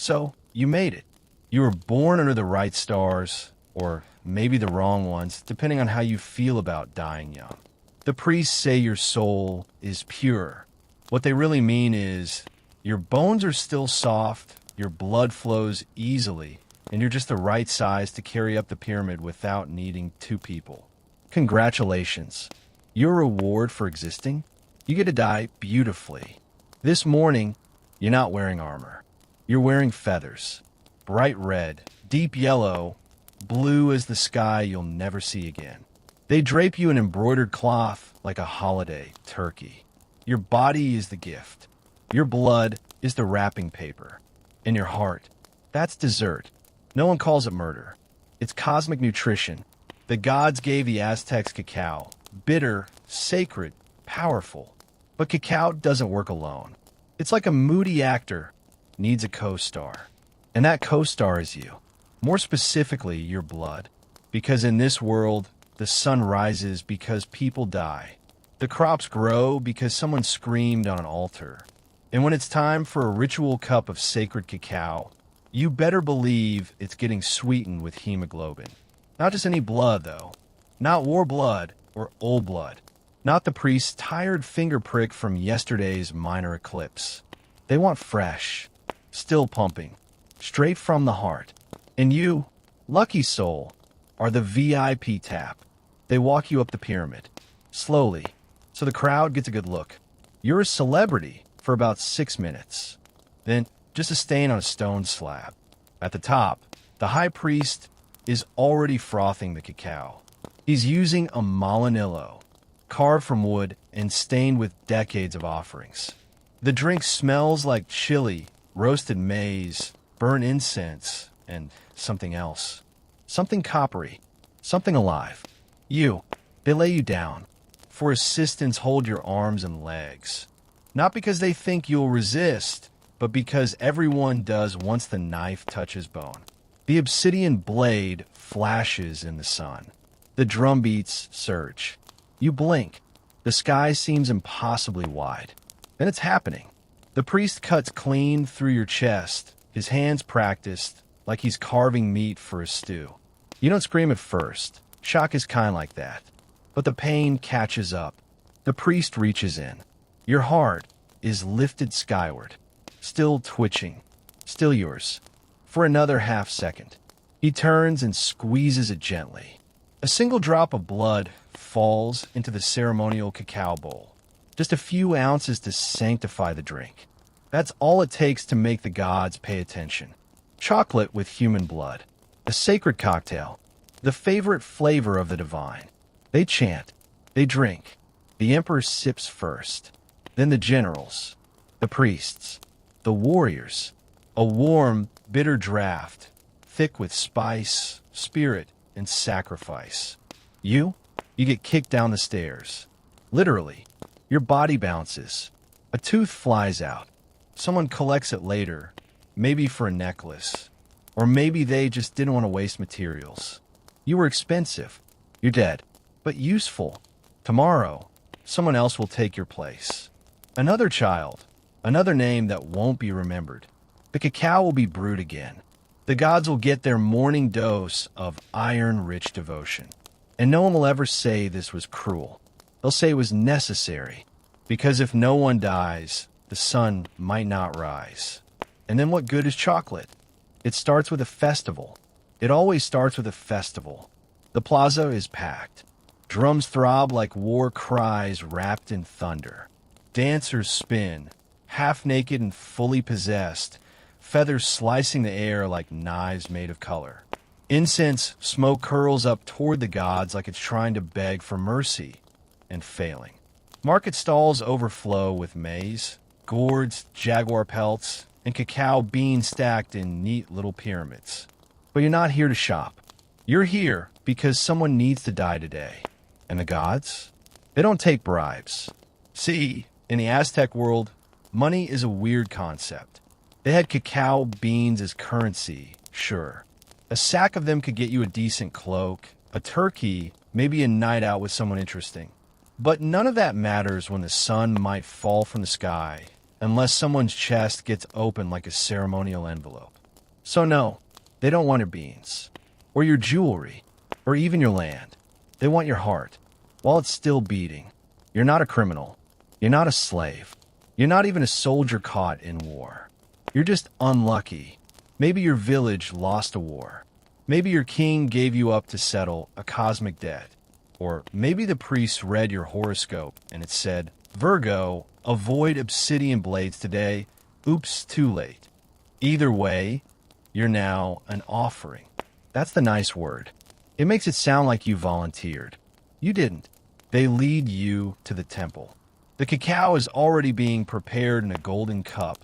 So, you made it. You were born under the right stars, or maybe the wrong ones, depending on how you feel about dying young. The priests say your soul is pure. What they really mean is your bones are still soft, your blood flows easily, and you're just the right size to carry up the pyramid without needing two people. Congratulations. Your reward for existing? You get to die beautifully. This morning, you're not wearing armor. You're wearing feathers. Bright red, deep yellow, blue as the sky you'll never see again. They drape you in embroidered cloth like a holiday turkey. Your body is the gift. Your blood is the wrapping paper. And your heart, that's dessert. No one calls it murder. It's cosmic nutrition. The gods gave the Aztecs cacao. Bitter, sacred, powerful. But cacao doesn't work alone. It's like a moody actor needs a co-star. And that co-star is you. More specifically, your blood. Because in this world, the sun rises because people die. The crops grow because someone screamed on an altar. And when it's time for a ritual cup of sacred cacao, you better believe it's getting sweetened with hemoglobin. Not just any blood, though. Not war blood or old blood. Not the priest's tired finger prick from yesterday's minor eclipse. They want fresh, still pumping, straight from the heart. And you, lucky soul, are the VIP tap. They walk you up the pyramid, slowly, so the crowd gets a good look. You're a celebrity for about 6 minutes. Then, just a stain on a stone slab. At the top, the high priest is already frothing the cacao. He's using a malinillo, carved from wood and stained with decades of offerings. The drink smells like chili, roasted maize, burnt incense, and something else. Something coppery, something alive. They lay you down. For assistance, hold your arms and legs. Not because they think you'll resist, but because everyone does once the knife touches bone. The obsidian blade flashes in the sun. The drum beats surge. You blink. The sky seems impossibly wide. Then it's happening. The priest cuts clean through your chest, his hands practiced, like he's carving meat for a stew. You don't scream at first. Shock is kind like that. But the pain catches up. The priest reaches in. Your heart is lifted skyward, still twitching, still yours, for another half second. He turns and squeezes it gently. A single drop of blood falls into the ceremonial cacao bowl. Just a few ounces to sanctify the drink. That's all it takes to make the gods pay attention. Chocolate with human blood. A sacred cocktail. The favorite flavor of the divine. They chant. They drink. The emperor sips first. Then the generals. The priests. The warriors. A warm, bitter draft. Thick with spice, spirit, and sacrifice. You get kicked down the stairs. Literally. Your body bounces. A tooth flies out. Someone collects it later. Maybe for a necklace. Or maybe they just didn't want to waste materials. You were expensive. You're dead. But useful. Tomorrow, someone else will take your place. Another child. Another name that won't be remembered. The cacao will be brewed again. The gods will get their morning dose of iron-rich devotion. And no one will ever say this was cruel. They'll say it was necessary. Because if no one dies, the sun might not rise. And then what good is chocolate? It starts with a festival. It always starts with a festival. The plaza is packed. Drums throb like war cries wrapped in thunder. Dancers spin, half naked and fully possessed, feathers slicing the air like knives made of color. Incense smoke curls up toward the gods like it's trying to beg for mercy, and failing. Market stalls overflow with maize, gourds, jaguar pelts, and cacao beans stacked in neat little pyramids. But you're not here to shop. You're here because someone needs to die today. And the gods? They don't take bribes. See, in the Aztec world, money is a weird concept. They had cacao beans as currency, sure. A sack of them could get you a decent cloak, a turkey, maybe a night out with someone interesting. But none of that matters when the sun might fall from the sky, unless someone's chest gets open like a ceremonial envelope. So no, they don't want your beans, or your jewelry, or even your land. They want your heart, while it's still beating. You're not a criminal. You're not a slave. You're not even a soldier caught in war. You're just unlucky. Maybe your village lost a war. Maybe your king gave you up to settle a cosmic debt. Or maybe the priest read your horoscope and it said, Virgo, avoid obsidian blades today. Oops, too late. Either way, you're now an offering. That's the nice word. It makes it sound like you volunteered. You didn't. They lead you to the temple. The cacao is already being prepared in a golden cup,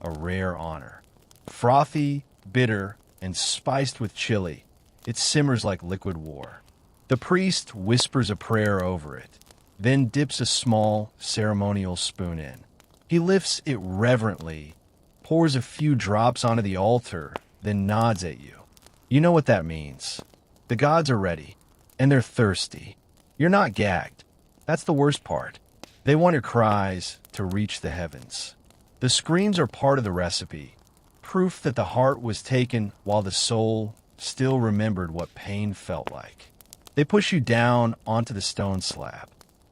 a rare honor. Frothy, bitter, and spiced with chili, it simmers like liquid war. The priest whispers a prayer over it, then dips a small ceremonial spoon in. He lifts it reverently, pours a few drops onto the altar, then nods at you. You know what that means. The gods are ready, and they're thirsty. You're not gagged. That's the worst part. They want your cries to reach the heavens. The screams are part of the recipe, proof that the heart was taken while the soul still remembered what pain felt like. They push you down onto the stone slab.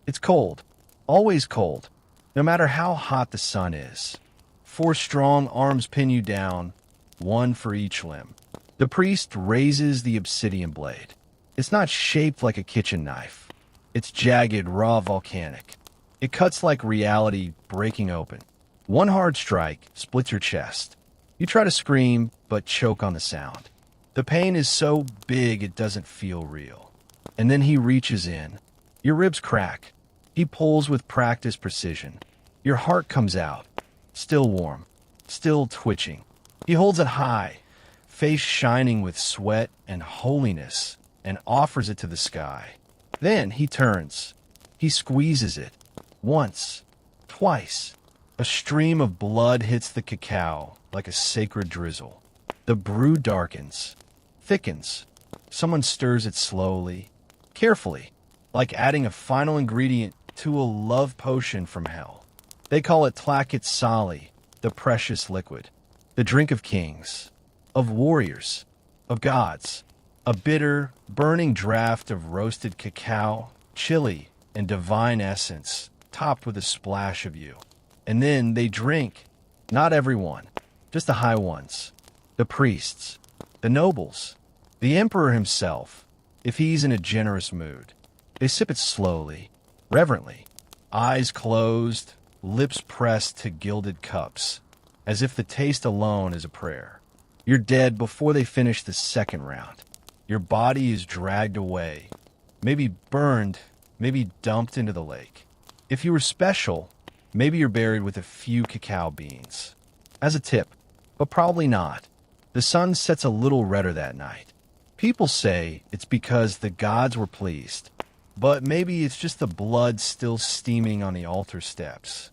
It's cold, always cold, no matter how hot the sun is. 4 strong arms pin you down, 1 for each limb. The priest raises the obsidian blade. It's not shaped like a kitchen knife. It's jagged, raw, volcanic. It cuts like reality breaking open. 1 hard strike splits your chest. You try to scream, but choke on the sound. The pain is so big it doesn't feel real. And then he reaches in. Your ribs crack. He pulls with practiced precision. Your heart comes out, still warm, still twitching. He holds it high, face shining with sweat and holiness, and offers it to the sky. Then he turns. He squeezes it. Once, twice. A stream of blood hits the cacao like a sacred drizzle. The brew darkens, thickens. Someone stirs it slowly, carefully, like adding a final ingredient to a love potion from hell. They call it tlakit sali, the precious liquid, the drink of kings, of warriors, of gods, a bitter, burning draught of roasted cacao, chili, and divine essence, topped with a splash of you. And then they drink, not everyone, just the high ones, the priests, the nobles, the emperor himself, if he's in a generous mood. They sip it slowly, reverently, eyes closed, lips pressed to gilded cups, as if the taste alone is a prayer. You're dead before they finish the second round. Your body is dragged away, maybe burned, maybe dumped into the lake. If you were special, maybe you're buried with a few cacao beans. As a tip, but probably not. The sun sets a little redder that night. People say it's because the gods were pleased, but maybe it's just the blood still steaming on the altar steps.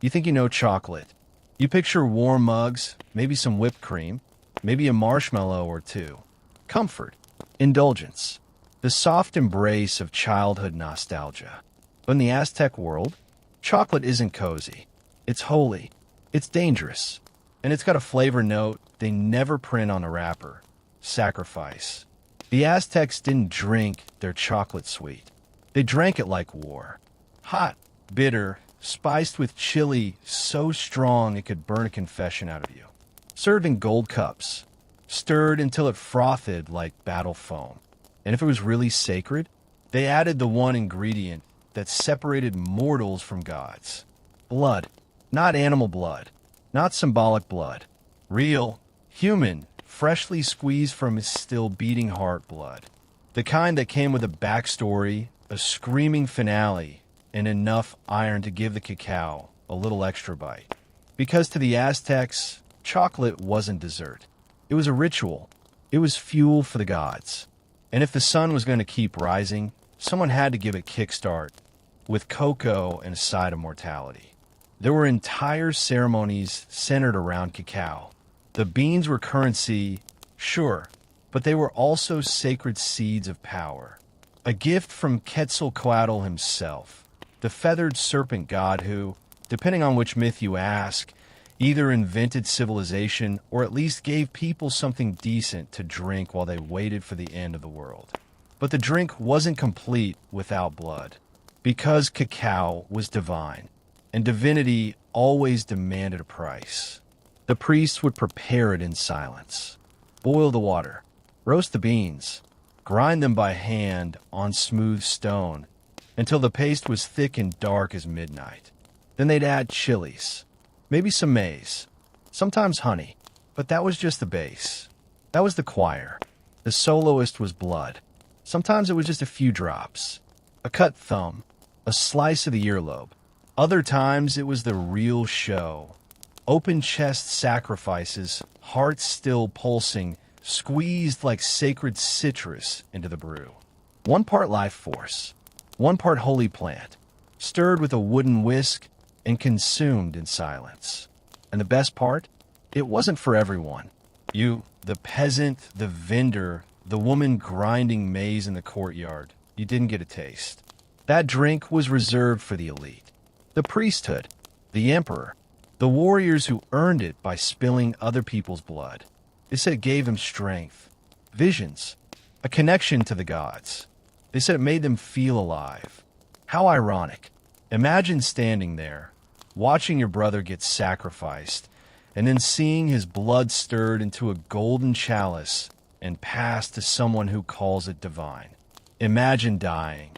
You think you know chocolate. You picture warm mugs, maybe some whipped cream, maybe a marshmallow or two. Comfort, indulgence, the soft embrace of childhood nostalgia. But in the Aztec world, chocolate isn't cozy. It's holy. It's dangerous. And it's got a flavor note they never print on a wrapper. Sacrifice. The Aztecs didn't drink their chocolate sweet. They drank it like war. Hot, bitter, spiced with chili so strong it could burn a confession out of you. Served in gold cups. Stirred until it frothed like battle foam. And if it was really sacred, they added the one ingredient that separated mortals from gods. Blood. Not animal blood. Not symbolic blood. Real, human, freshly squeezed from his still beating heart blood. The kind that came with a backstory, a screaming finale, and enough iron to give the cacao a little extra bite. Because to the Aztecs, chocolate wasn't dessert. It was a ritual. It was fuel for the gods. And if the sun was going to keep rising, someone had to give it kickstart with cocoa and a side of mortality. There were entire ceremonies centered around cacao. The beans were currency, sure, but they were also sacred seeds of power. A gift from Quetzalcoatl himself, the feathered serpent god who, depending on which myth you ask, Either invented civilization or at least gave people something decent to drink while they waited for the end of the world. But the drink wasn't complete without blood, because cacao was divine, and divinity always demanded a price. The priests would prepare it in silence, boil the water, roast the beans, grind them by hand on smooth stone until the paste was thick and dark as midnight. Then they'd add chilies, maybe some maize, sometimes honey, but that was just the base. That was the choir. The soloist was blood. Sometimes it was just a few drops, a cut thumb, a slice of the earlobe. Other times it was the real show. Open chest sacrifices, hearts still pulsing, squeezed like sacred citrus into the brew. 1 part life force, 1 part holy plant, stirred with a wooden whisk and consumed in silence. And the best part? It wasn't for everyone. You, the peasant, the vendor, the woman grinding maize in the courtyard, you didn't get a taste. That drink was reserved for the elite. The priesthood, the emperor, the warriors who earned it by spilling other people's blood. They said it gave them strength, visions, a connection to the gods. They said it made them feel alive. How ironic. Imagine standing there, watching your brother get sacrificed, and then seeing his blood stirred into a golden chalice and passed to someone who calls it divine. Imagine dying,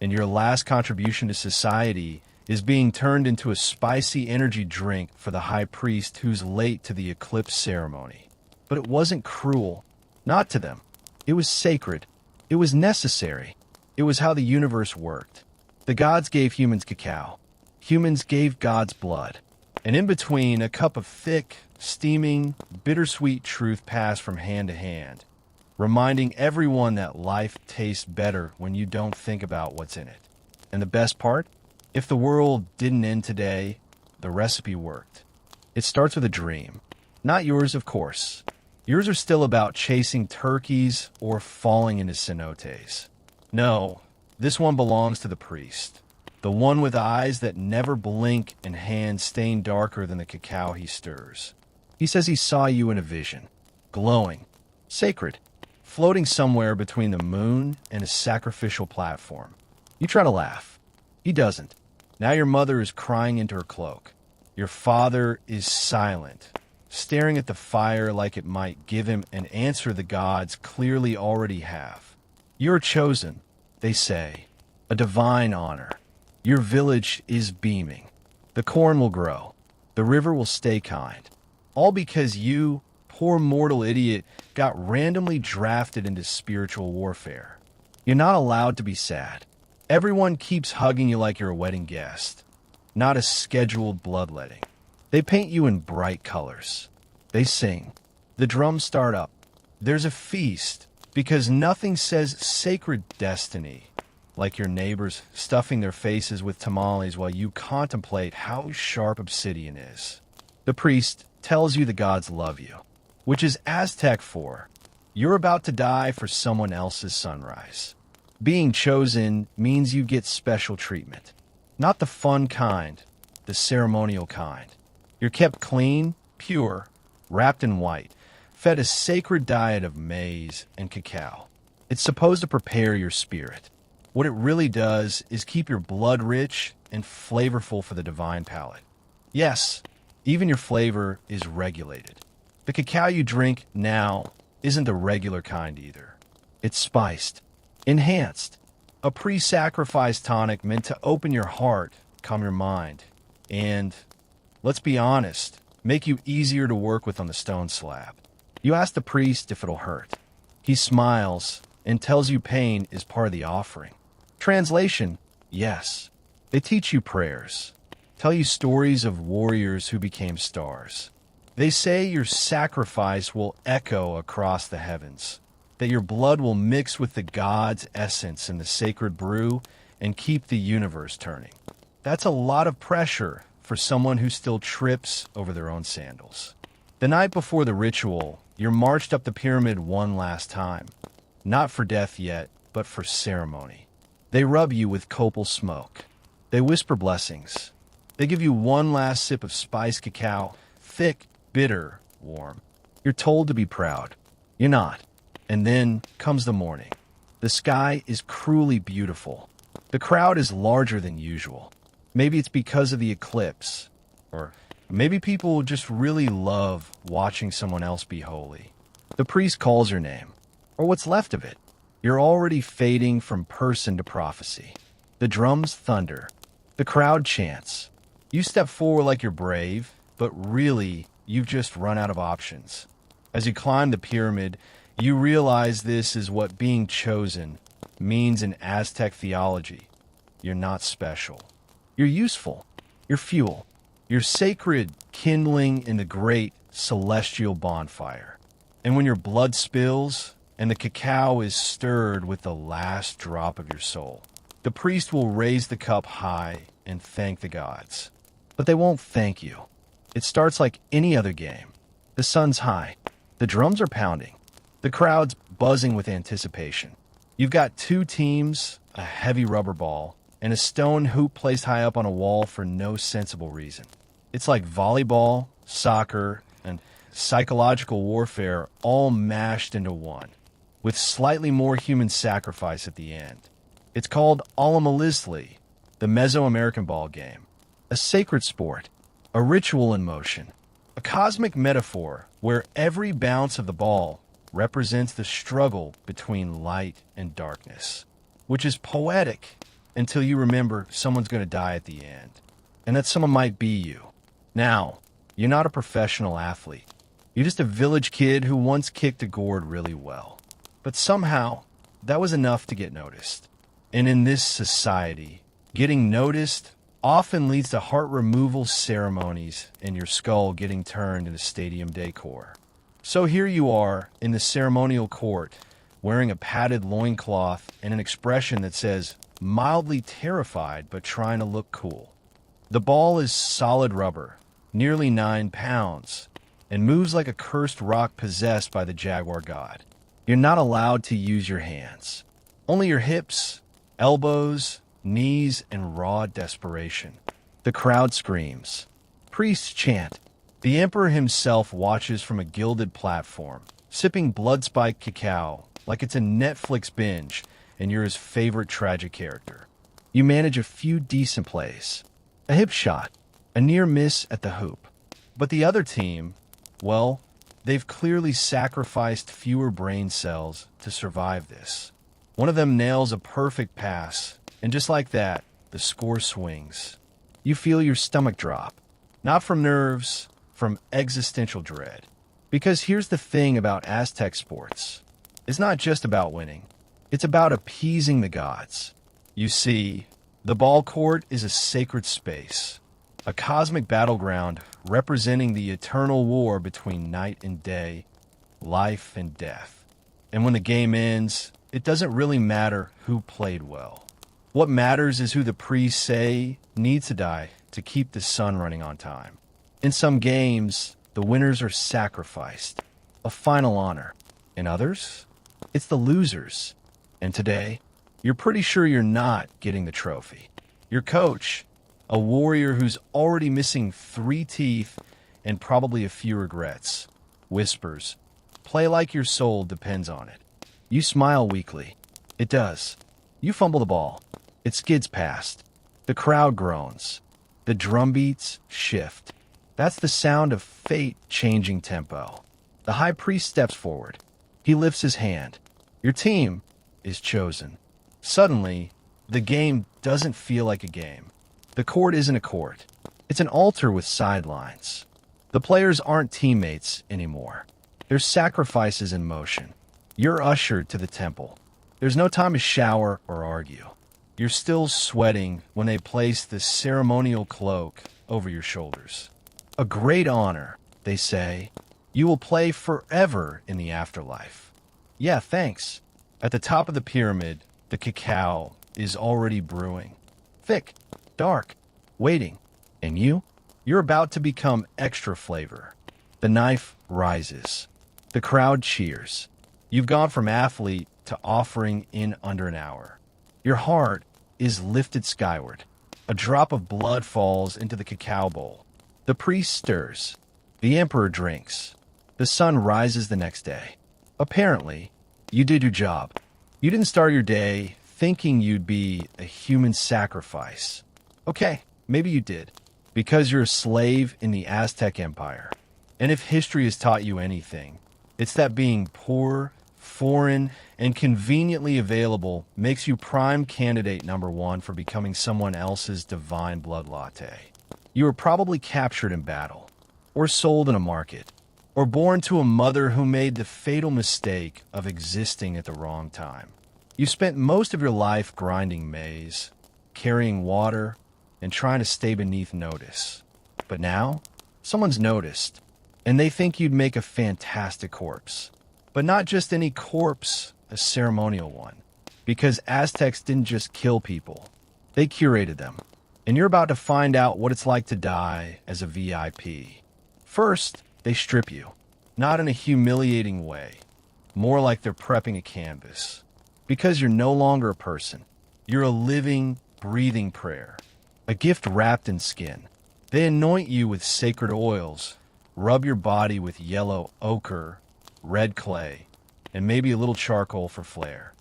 and your last contribution to society is being turned into a spicy energy drink for the high priest who's late to the eclipse ceremony. But it wasn't cruel. Not to them. It was sacred. It was necessary. It was how the universe worked. The gods gave humans cacao. Humans gave gods blood. And in between, a cup of thick, steaming, bittersweet truth passed from hand to hand, reminding everyone that life tastes better when you don't think about what's in it. And the best part? If the world didn't end today, the recipe worked. It starts with a dream. Not yours, of course. Yours are still about chasing turkeys or falling into cenotes. No, this one belongs to the priest. The one with eyes that never blink and hands stained darker than the cacao he stirs. He says he saw you in a vision, glowing, sacred, floating somewhere between the moon and a sacrificial platform. You try to laugh. He doesn't. Now your mother is crying into her cloak. Your father is silent, staring at the fire like it might give him an answer the gods clearly already have. You're chosen, they say, a divine honor. Your village is beaming. The corn will grow. The river will stay kind. All because you, poor mortal idiot, got randomly drafted into spiritual warfare. You're not allowed to be sad. Everyone keeps hugging you like you're a wedding guest, not a scheduled bloodletting. They paint you in bright colors. They sing. The drums start up. There's a feast, because nothing says sacred destiny like your neighbors stuffing their faces with tamales while you contemplate how sharp obsidian is. The priest tells you the gods love you, which is Aztec for you're about to die for someone else's sunrise. Being chosen means you get special treatment. Not the fun kind, the ceremonial kind. You're kept clean, pure, wrapped in white, fed a sacred diet of maize and cacao. It's supposed to prepare your spirit. What it really does is keep your blood rich and flavorful for the divine palate. Yes, even your flavor is regulated. The cacao you drink now isn't the regular kind either. It's spiced, enhanced, a pre-sacrifice tonic meant to open your heart, calm your mind, and, let's be honest, make you easier to work with on the stone slab. You ask the priest if it'll hurt. He smiles and tells you pain is part of the offering. Translation, yes. They teach you prayers, tell you stories of warriors who became stars. They say your sacrifice will echo across the heavens, that your blood will mix with the God's essence in the sacred brew and keep the universe turning. That's a lot of pressure for someone who still trips over their own sandals. The night before the ritual, you're marched up the pyramid one last time. Not for death yet, but for ceremony. They rub you with copal smoke. They whisper blessings. They give you one last sip of spiced cacao, thick, bitter, warm. You're told to be proud. You're not. And then comes the morning. The sky is cruelly beautiful. The crowd is larger than usual. Maybe it's because of the eclipse. Or maybe people just really love watching someone else be holy. The priest calls your name, or what's left of it. You're already fading from person to prophecy. The drums thunder. The crowd chants. You step forward like you're brave, but really, you've just run out of options. As you climb the pyramid, you realize this is what being chosen means in Aztec theology. You're not special. You're useful. You're fuel. You're sacred kindling in the great celestial bonfire. And when your blood spills and the cacao is stirred with the last drop of your soul, the priest will raise the cup high and thank the gods. But they won't thank you. It starts like any other game. The sun's high. The drums are pounding. The crowd's buzzing with anticipation. You've got two teams, a heavy rubber ball, and a stone hoop placed high up on a wall for no sensible reason. It's like volleyball, soccer, and psychological warfare all mashed into one, with slightly more human sacrifice at the end. It's called Alamalisli, the Mesoamerican ball game, a sacred sport, a ritual in motion, a cosmic metaphor where every bounce of the ball represents the struggle between light and darkness, which is poetic until you remember someone's going to die at the end, and that someone might be you. Now, you're not a professional athlete. You're just a village kid who once kicked a gourd really well. But somehow, that was enough to get noticed. And in this society, getting noticed often leads to heart removal ceremonies and your skull getting turned into stadium decor. So here you are in the ceremonial court, wearing a padded loincloth and an expression that says, mildly terrified but trying to look cool. The ball is solid rubber, nearly 9 pounds, and moves like a cursed rock possessed by the jaguar god. You're not allowed to use your hands. Only your hips, elbows, knees, and raw desperation. The crowd screams. Priests chant. The emperor himself watches from a gilded platform, sipping blood-spiked cacao like it's a Netflix binge and you're his favorite tragic character. You manage a few decent plays. A hip shot, a near miss at the hoop. But the other team, well, they've clearly sacrificed fewer brain cells to survive this. One of them nails a perfect pass, and just like that, the score swings. You feel your stomach drop. Not from nerves, from existential dread. Because here's the thing about Aztec sports. It's not just about winning. It's about appeasing the gods. You see, the ball court is a sacred space, a cosmic battleground representing the eternal war between night and day, life and death. And when the game ends, it doesn't really matter who played well. What matters is who the priests say needs to die to keep the sun running on time. In some games, the winners are sacrificed, a final honor. In others, it's the losers. And today, you're pretty sure you're not getting the trophy. Your coach, a warrior who's already missing 3 teeth and probably a few regrets, whispers, "Play like your soul depends on it." You smile weakly. It does. You fumble the ball. It skids past. The crowd groans. The drum beats shift. That's the sound of fate changing tempo. The high priest steps forward. He lifts his hand. Your team is chosen. Suddenly, the game doesn't feel like a game. The court isn't a court. It's an altar with sidelines. The players aren't teammates anymore. There's sacrifices in motion. You're ushered to the temple. There's no time to shower or argue. You're still sweating when they place the ceremonial cloak over your shoulders. A great honor, they say. You will play forever in the afterlife. Yeah, thanks. At the top of the pyramid, the cacao is already brewing. Thick, dark, waiting. And you? You're about to become extra flavor. The knife rises. The crowd cheers. You've gone from athlete to offering in under an hour. Your heart is lifted skyward. A drop of blood falls into the cacao bowl. The priest stirs. The emperor drinks. The sun rises the next day. Apparently, you did your job. You didn't start your day thinking you'd be a human sacrifice. Okay, maybe you did, because you're a slave in the Aztec Empire. And if history has taught you anything, it's that being poor, foreign, and conveniently available makes you prime candidate number one for becoming someone else's divine blood latte. You were probably captured in battle, or sold in a market, or born to a mother who made the fatal mistake of existing at the wrong time. You spent most of your life grinding maize, carrying water, and trying to stay beneath notice. But now, someone's noticed, and they think you'd make a fantastic corpse. But not just any corpse, a ceremonial one. Because Aztecs didn't just kill people, they curated them. And you're about to find out what it's like to die as a VIP. First, they strip you. Not in a humiliating way. More like they're prepping a canvas. Because you're no longer a person. You're a living, breathing prayer. A gift wrapped in skin. They anoint you with sacred oils, rub your body with yellow ochre, red clay, and maybe a little charcoal for flair.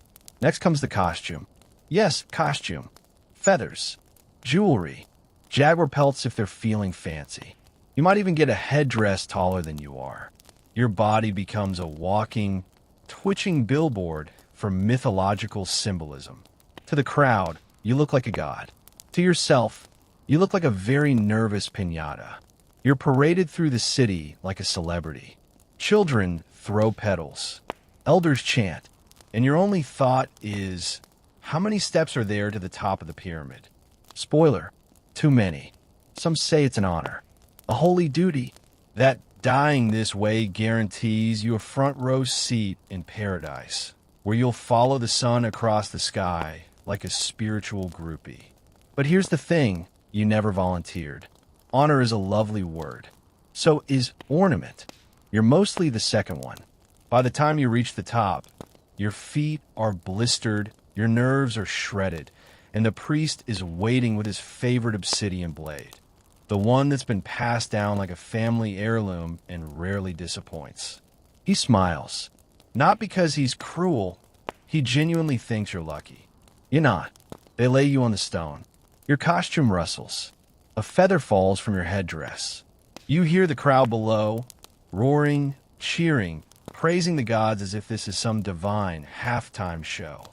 Next comes the costume. Yes, costume. Feathers. Jewelry. Jaguar pelts if they're feeling fancy. You might even get a headdress taller than you are. Your body becomes a walking, twitching billboard for mythological symbolism. To the crowd, you look like a god. To yourself, you look like a very nervous piñata. You're paraded through the city like a celebrity. Children throw petals. Elders chant. And your only thought is, how many steps are there to the top of the pyramid? Spoiler, too many. Some say it's an honor. A holy duty. That dying this way guarantees you a front row seat in paradise, where you'll follow the sun across the sky like a spiritual groupie. But here's the thing you never volunteered. Honor is a lovely word. So is ornament. You're mostly the second one. By the time you reach the top, your feet are blistered, your nerves are shredded, and the priest is waiting with his favorite obsidian blade. The one that's been passed down like a family heirloom and rarely disappoints. He smiles. Not because he's cruel. He genuinely thinks you're lucky. You're not. They lay you on the stone. Your costume rustles. A feather falls from your headdress. You hear the crowd below, roaring, cheering, praising the gods as if this is some divine halftime show.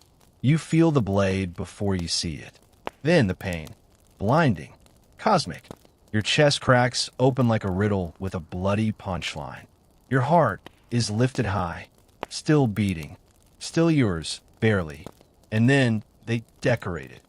You feel the blade before you see it. Then the pain. Blinding. Cosmic. Your chest cracks open like a riddle with a bloody punchline. Your heart is lifted high, still beating, still yours, barely. And then they decorate it.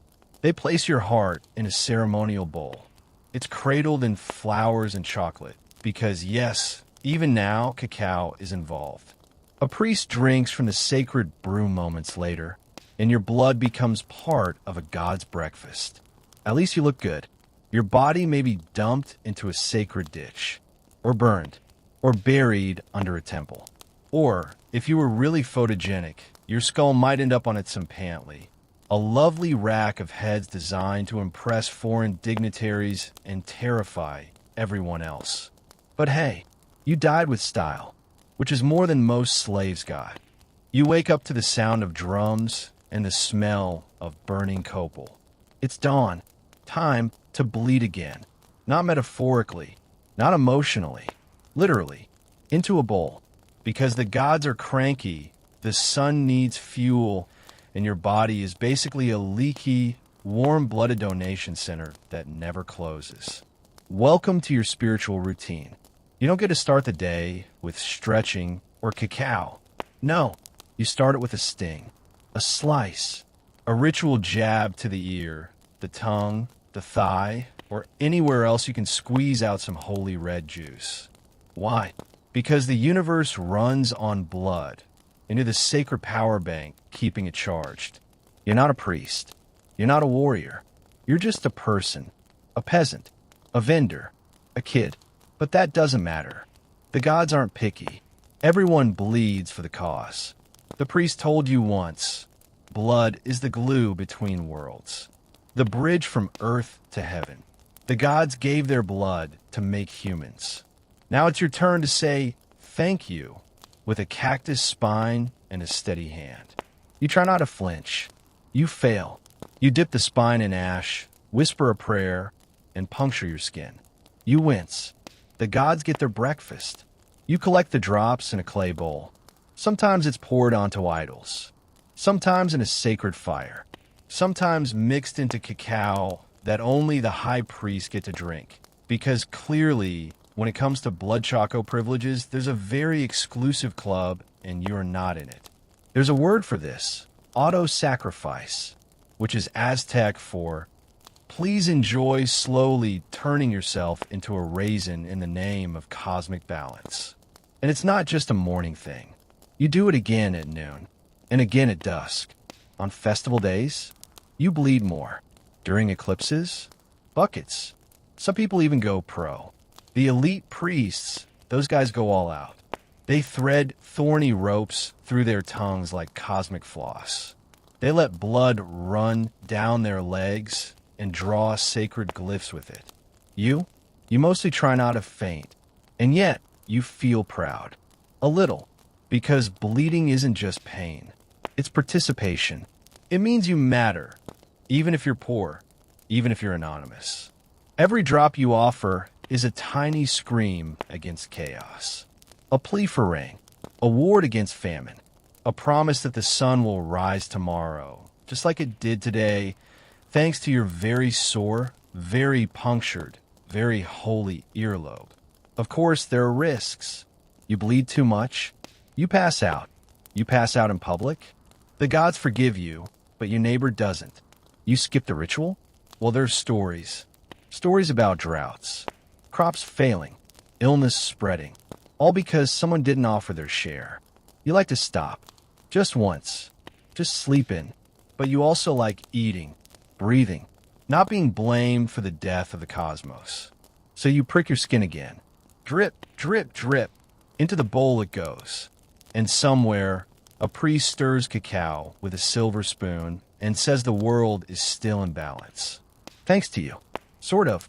They place your heart in a ceremonial bowl. It's cradled in flowers and chocolate, because yes, even now, cacao is involved. A priest drinks from the sacred brew moments later, and your blood becomes part of a god's breakfast. At least you look good. Your body may be dumped into a sacred ditch, or burned, or buried under a temple. Or, if you were really photogenic, your skull might end up on its Tzimpanli, a lovely rack of heads designed to impress foreign dignitaries and terrify everyone else. But hey, you died with style, which is more than most slaves got. You wake up to the sound of drums and the smell of burning copal. It's dawn, time to bleed again, not metaphorically, not emotionally, literally, into a bowl. Because the gods are cranky, the sun needs fuel, and your body is basically a leaky, warm-blooded donation center that never closes. Welcome to your spiritual routine. You don't get to start the day with stretching or cacao. No, you start it with a sting, a slice, a ritual jab to the ear, the tongue, the thigh, or anywhere else you can squeeze out some holy red juice. Why? Because the universe runs on blood, into the sacred power bank, keeping it charged. You're not a priest. You're not a warrior. You're just a person, a peasant, a vendor, a kid. But that doesn't matter. The gods aren't picky. Everyone bleeds for the cause. The priest told you once, blood is the glue between worlds, the bridge from earth to heaven. The gods gave their blood to make humans. Now it's your turn to say thank you with a cactus spine and a steady hand. You try not to flinch. You fail. You dip the spine in ash, whisper a prayer, and puncture your skin. You wince. The gods get their breakfast. You collect the drops in a clay bowl. Sometimes it's poured onto idols. Sometimes in a sacred fire. Sometimes mixed into cacao that only the high priest get to drink. Because clearly, when it comes to blood choco privileges, there's a very exclusive club and you're not in it. There's a word for this, auto-sacrifice, which is Aztec for please enjoy slowly turning yourself into a raisin in the name of cosmic balance. And it's not just a morning thing. You do it again at noon, and again at dusk. On festival days, you bleed more. During eclipses, buckets. Some people even go pro. The elite priests, those guys go all out. They thread thorny ropes through their tongues like cosmic floss. They let blood run down their legs and draw sacred glyphs with it. You mostly try not to faint, and yet you feel proud. A little, because bleeding isn't just pain. It's participation. It means you matter, even if you're poor, even if you're anonymous. Every drop you offer is a tiny scream against chaos. A plea for rain, a ward against famine, a promise that the sun will rise tomorrow, just like it did today, thanks to your very sore, very punctured, very holy earlobe. Of course, there are risks. You bleed too much. You pass out. You pass out in public. The gods forgive you, but your neighbor doesn't. You skip the ritual? Well, there's stories. Stories about droughts, crops failing, illness spreading, all because someone didn't offer their share. You like to stop, just once, just sleep in, but you also like eating, breathing, not being blamed for the death of the cosmos. So you prick your skin again. Drip, drip, drip. Into the bowl it goes. And somewhere, a priest stirs cacao with a silver spoon and says the world is still in balance. Thanks to you. Sort of.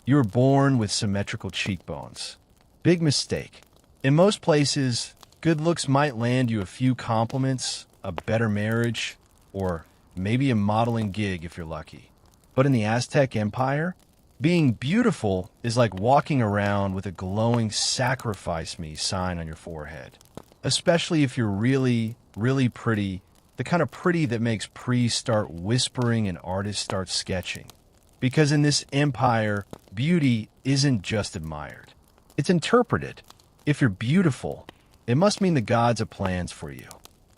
You were born with symmetrical cheekbones. Big mistake. In most places, good looks might land you a few compliments, a better marriage, or maybe a modeling gig if you're lucky. But in the Aztec Empire, being beautiful is like walking around with a glowing "sacrifice me" sign on your forehead. Especially if you're really, really pretty, the kind of pretty that makes priests start whispering and artists start sketching. Because in this empire, beauty isn't just admired. It's interpreted. If you're beautiful, it must mean the gods have plans for you.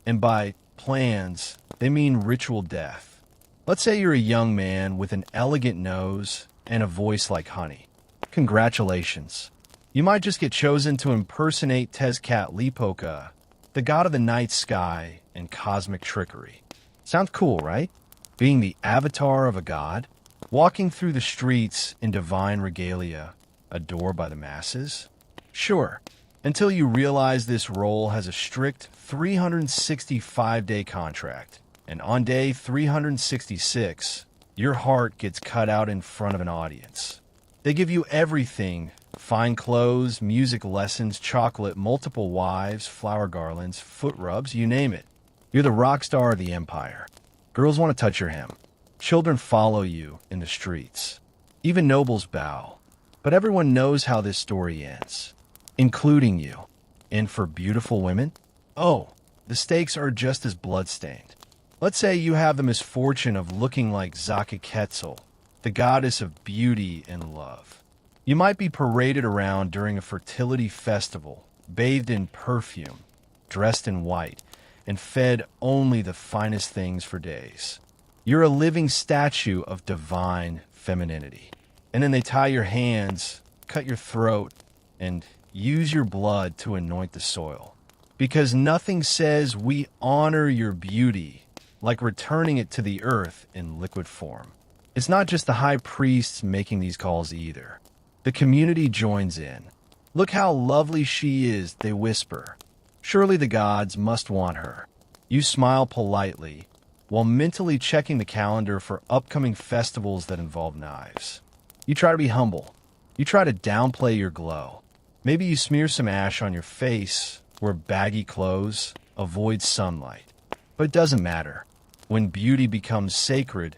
And by plans, they mean ritual death. Let's say you're a young man with an elegant nose and a voice like honey. Congratulations. You might just get chosen to impersonate Tezcatlipoca, the god of the night sky and cosmic trickery. Sounds cool, right? Being the avatar of a god, walking through the streets in divine regalia, adored by the masses? Sure, until you realize this role has a strict 365-day contract, and on day 366, your heart gets cut out in front of an audience. They give you everything: fine clothes, music lessons, chocolate, multiple wives, flower garlands, foot rubs, you name it. You're the rock star of the empire. Girls want to touch your hem. Children follow you in the streets. Even nobles bow. But everyone knows how this story ends, including you. And for beautiful women, oh, the stakes are just as bloodstained. Let's say you have the misfortune of looking like Quetzal, the goddess of beauty and love. You might be paraded around during a fertility festival, bathed in perfume, dressed in white, and fed only the finest things for days. You're a living statue of divine femininity. And then they tie your hands, cut your throat, and use your blood to anoint the soil. Because nothing says we honor your beauty like returning it to the earth in liquid form. It's not just the high priests making these calls either. The community joins in. Look how lovely she is, they whisper. Surely the gods must want her. You smile politely, while mentally checking the calendar for upcoming festivals that involve knives. You try to be humble. You try to downplay your glow. Maybe you smear some ash on your face where baggy clothes avoid sunlight. But it doesn't matter. When beauty becomes sacred,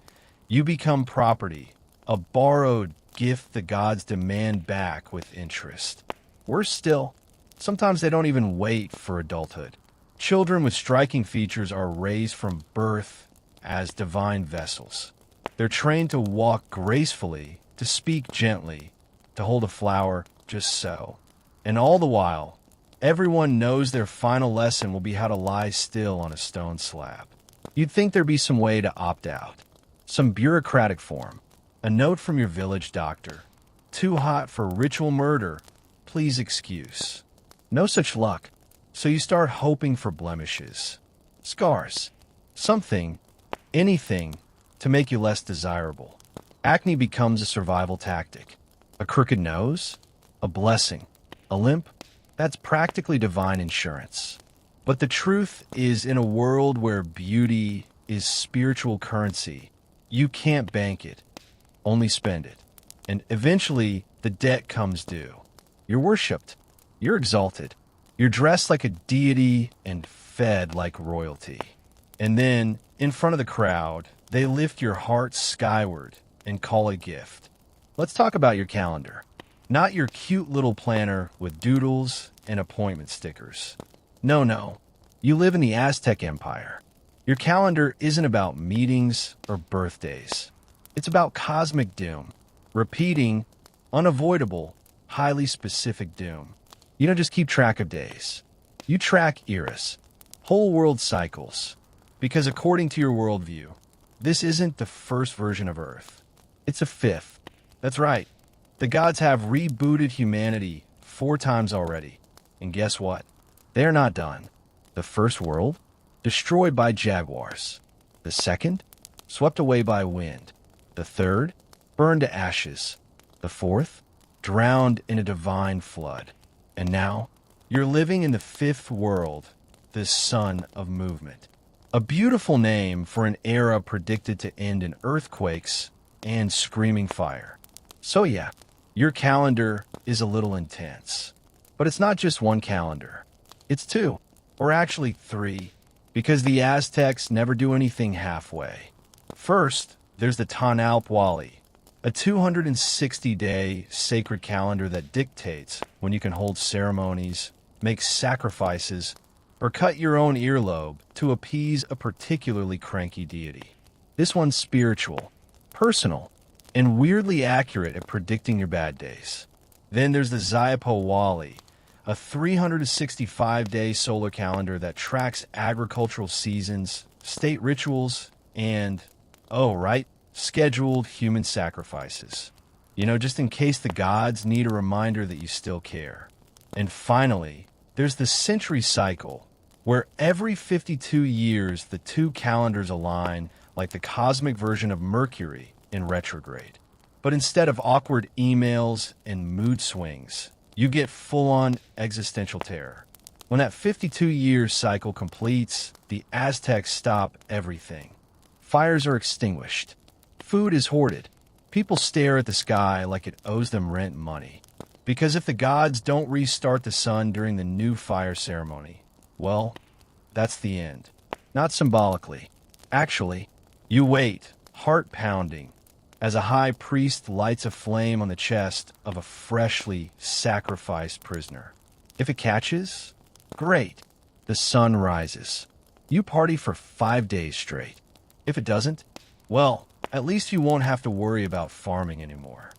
you become property, a borrowed gift the gods demand back with interest. Worse still, sometimes they don't even wait for adulthood. Children with striking features are raised from birth as divine vessels. They're trained to walk gracefully, to speak gently, to hold a flower just so. And all the while, everyone knows their final lesson will be how to lie still on a stone slab. You'd think there'd be some way to opt out. Some bureaucratic form. A note from your village doctor. Too hot for ritual murder. Please excuse. No such luck. So you start hoping for blemishes. Scars. Something. Anything to make you less desirable. Acne becomes a survival tactic. A crooked nose? A blessing. A limp? That's practically divine insurance. But the truth is, in a world where beauty is spiritual currency, you can't bank it, only spend it. And eventually, the debt comes due. You're worshipped. You're exalted. You're dressed like a deity and fed like royalty. And then, in front of the crowd, they lift your heart skyward and call it gift. Let's talk about your calendar. Not your cute little planner with doodles and appointment stickers. No. You live in the Aztec Empire. Your calendar isn't about meetings or birthdays. It's about cosmic doom. Repeating, unavoidable, highly specific doom. You don't just keep track of days. You track eras, whole world cycles. Because according to your worldview, this isn't the first version of Earth. It's a fifth. That's right. The gods have rebooted humanity 4 times already. And guess what? They're not done. The first world? Destroyed by jaguars. The second? Swept away by wind. The third? Burned to ashes. The fourth? Drowned in a divine flood. And now, you're living in the 5th world, this sun of movement. A beautiful name for an era predicted to end in earthquakes and screaming fire. So yeah, your calendar is a little intense. But it's not just one calendar. It's 2, or actually 3, because the Aztecs never do anything halfway. First, there's the Tanalpwali, a 260-day sacred calendar that dictates when you can hold ceremonies, make sacrifices, or cut your own earlobe to appease a particularly cranky deity. This one's spiritual, personal, and weirdly accurate at predicting your bad days. Then there's the Zyapowali, a 365-day solar calendar that tracks agricultural seasons, state rituals, and, scheduled human sacrifices. Just in case the gods need a reminder that you still care. And finally, there's the century cycle, where every 52 years the 2 calendars align like the cosmic version of Mercury in retrograde. But instead of awkward emails and mood swings, you get full-on existential terror. When that 52-year cycle completes, the Aztecs stop everything. Fires are extinguished. Food is hoarded. People stare at the sky like it owes them rent money. Because if the gods don't restart the sun during the new fire ceremony, well, that's the end. Not symbolically. Actually, you wait, heart pounding, as a high priest lights a flame on the chest of a freshly sacrificed prisoner. If it catches, great. The sun rises. You party for 5 days straight. If it doesn't, well, at least you won't have to worry about farming anymore.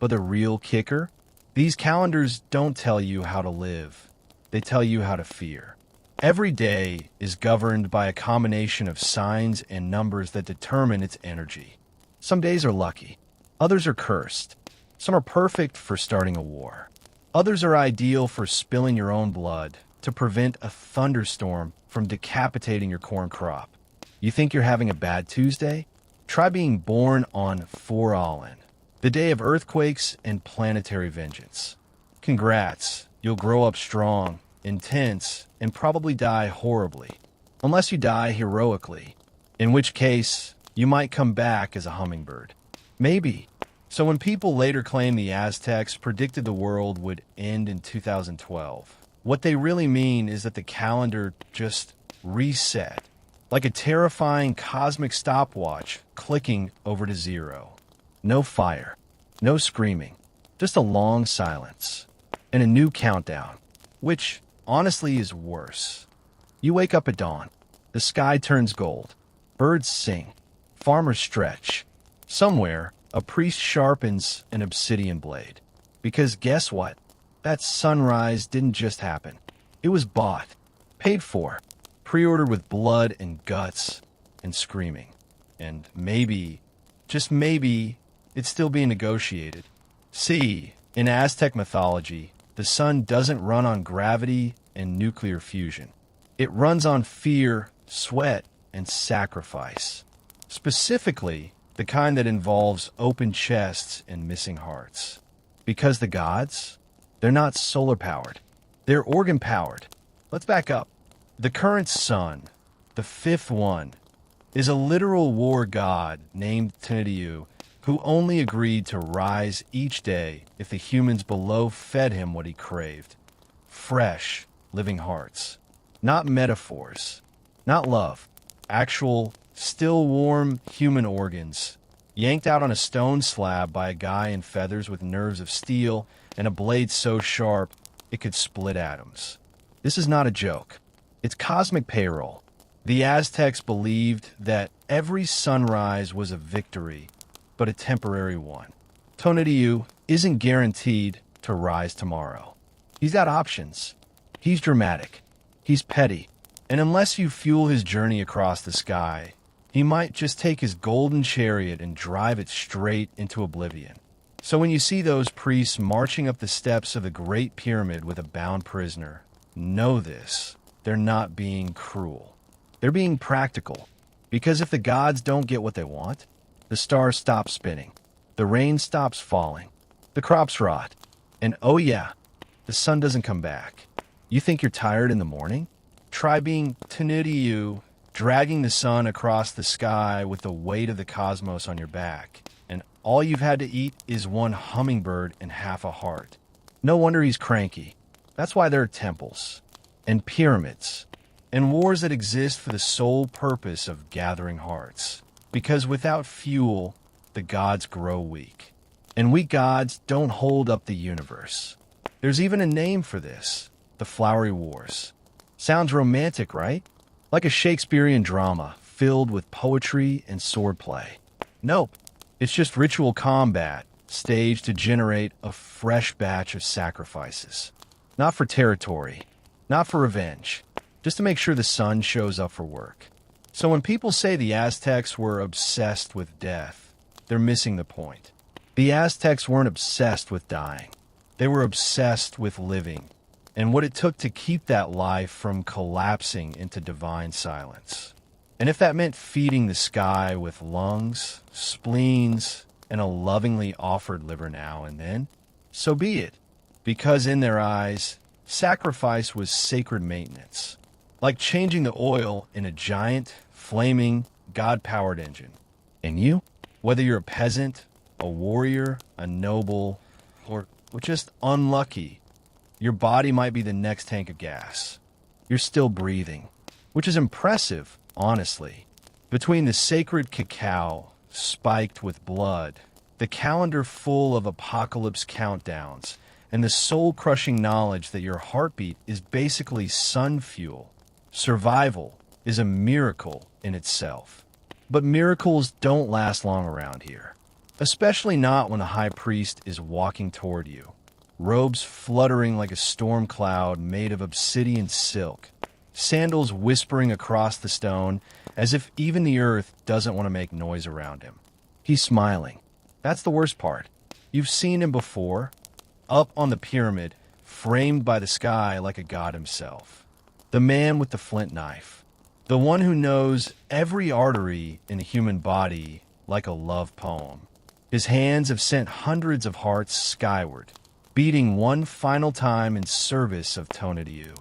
But the real kicker? These calendars don't tell you how to live. They tell you how to fear. Every day is governed by a combination of signs and numbers that determine its energy. Some days are lucky. Others are cursed. Some are perfect for starting a war. Others are ideal for spilling your own blood to prevent a thunderstorm from decapitating your corn crop. You think you're having a bad Tuesday? Try being born on Forallen, the day of earthquakes and planetary vengeance. Congrats, you'll grow up strong, intense, and probably die horribly. Unless you die heroically, in which case, you might come back as a hummingbird. Maybe, So when people later claim the Aztecs predicted the world would end in 2012, what they really mean is that the calendar just reset, like a terrifying cosmic stopwatch clicking over to zero. No fire, no screaming, just a long silence, and a new countdown, which honestly is worse. You wake up at dawn, the sky turns gold, birds sing, farmers stretch. Somewhere, a priest sharpens an obsidian blade. Because guess what? That sunrise didn't just happen. It was bought, paid for, pre-ordered with blood and guts and screaming. And maybe, just maybe, it's still being negotiated. See, in Aztec mythology, the sun doesn't run on gravity and nuclear fusion. It runs on fear, sweat, and sacrifice. Specifically, the kind that involves open chests and missing hearts. Because the gods, they're not solar-powered. They're organ-powered. Let's back up. The current sun, the fifth one, is a literal war god named Tenediu who only agreed to rise each day if the humans below fed him what he craved. Fresh, living hearts. Not metaphors. Not love. Actual, still warm human organs, yanked out on a stone slab by a guy in feathers with nerves of steel and a blade so sharp it could split atoms. This is not a joke. It's cosmic payroll. The Aztecs believed that every sunrise was a victory, but a temporary one. Tonatiuh isn't guaranteed to rise tomorrow. He's got options. He's dramatic. He's petty. And unless you fuel his journey across the sky, he might just take his golden chariot and drive it straight into oblivion. So when you see those priests marching up the steps of the Great Pyramid with a bound prisoner, know this. They're not being cruel. They're being practical. Because if the gods don't get what they want, the stars stop spinning, the rain stops falling, the crops rot, and oh yeah, the sun doesn't come back. You think you're tired in the morning? Try being Tenediuh, dragging the sun across the sky with the weight of the cosmos on your back, and all you've had to eat is one hummingbird and half a heart. No wonder he's cranky. That's why there are temples, and pyramids, and wars that exist for the sole purpose of gathering hearts. Because without fuel, the gods grow weak. And weak gods don't hold up the universe. There's even a name for this, the Flowery Wars. Sounds romantic, right? Like a Shakespearean drama filled with poetry and swordplay. Nope, it's just ritual combat staged to generate a fresh batch of sacrifices. Not for territory, not for revenge, just to make sure the sun shows up for work. So when people say the Aztecs were obsessed with death, they're missing the point. The Aztecs weren't obsessed with dying. They were obsessed with living, and what it took to keep that life from collapsing into divine silence. And if that meant feeding the sky with lungs, spleens, and a lovingly offered liver now and then, so be it. Because in their eyes, sacrifice was sacred maintenance. Like changing the oil in a giant, flaming, God-powered engine. And you, whether you're a peasant, a warrior, a noble, or just unlucky, your body might be the next tank of gas. You're still breathing, which is impressive, honestly. Between the sacred cacao, spiked with blood, the calendar full of apocalypse countdowns, and the soul-crushing knowledge that your heartbeat is basically sun fuel, survival is a miracle in itself. But miracles don't last long around here, especially not when the high priest is walking toward you, robes fluttering like a storm cloud made of obsidian silk, sandals whispering across the stone as if even the earth doesn't want to make noise around him. He's smiling. That's the worst part. You've seen him before, up on the pyramid, framed by the sky like a god himself. The man with the flint knife. The one who knows every artery in a human body like a love poem. His hands have sent hundreds of hearts skyward, beating one final time in service of Tonatiuh.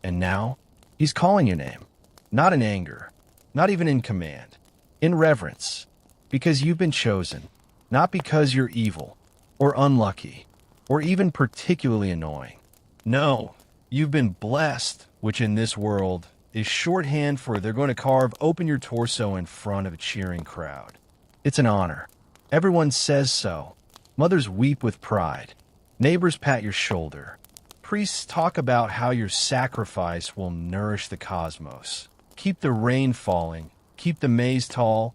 And now, he's calling your name. Not in anger, not even in command. In reverence. Because you've been chosen. Not because you're evil, or unlucky, or even particularly annoying. No, you've been blessed, which in this world is shorthand for they're going to carve open your torso in front of a cheering crowd. It's an honor. Everyone says so. Mothers weep with pride. Neighbors pat your shoulder. Priests talk about how your sacrifice will nourish the cosmos. Keep the rain falling, keep the maize tall,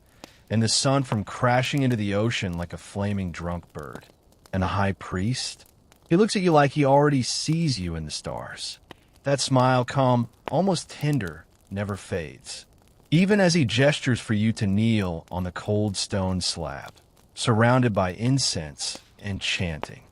and the sun from crashing into the ocean like a flaming drunk bird. And the high priest? He looks at you like he already sees you in the stars. That smile, calm, almost tender, never fades. Even as he gestures for you to kneel on the cold stone slab, surrounded by incense and chanting.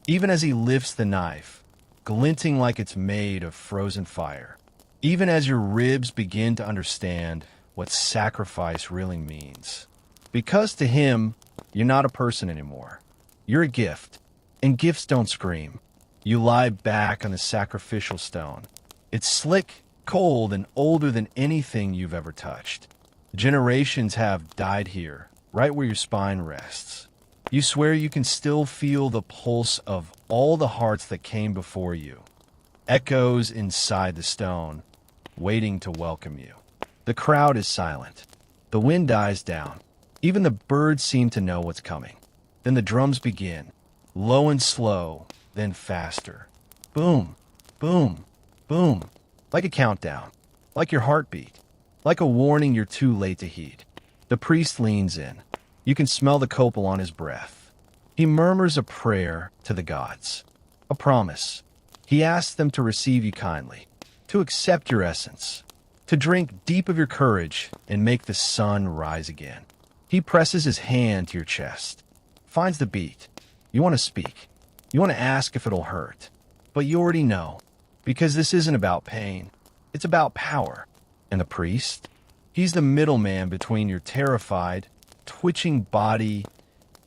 Even as he lifts the knife, glinting like it's made of frozen fire. Even as your ribs begin to understand what sacrifice really means. Because to him, you're not a person anymore. You're a gift, and gifts don't scream. You lie back on the sacrificial stone. It's slick, cold, and older than anything you've ever touched. Generations have died here, right where your spine rests. You swear you can still feel the pulse of all the hearts that came before you. Echoes inside the stone, waiting to welcome you. The crowd is silent. The wind dies down. Even the birds seem to know what's coming. Then the drums begin, low and slow, then faster. Boom, boom, boom. Like a countdown, like your heartbeat, like a warning you're too late to heed. The priest leans in. You can smell the copal on his breath. He murmurs a prayer to the gods, a promise. He asks them to receive you kindly, to accept your essence, to drink deep of your courage and make the sun rise again. He presses his hand to your chest, finds the beat. You want to speak. You want to ask if it'll hurt. But you already know, because this isn't about pain. It's about power. And the priest? He's the middleman between your terrified, twitching body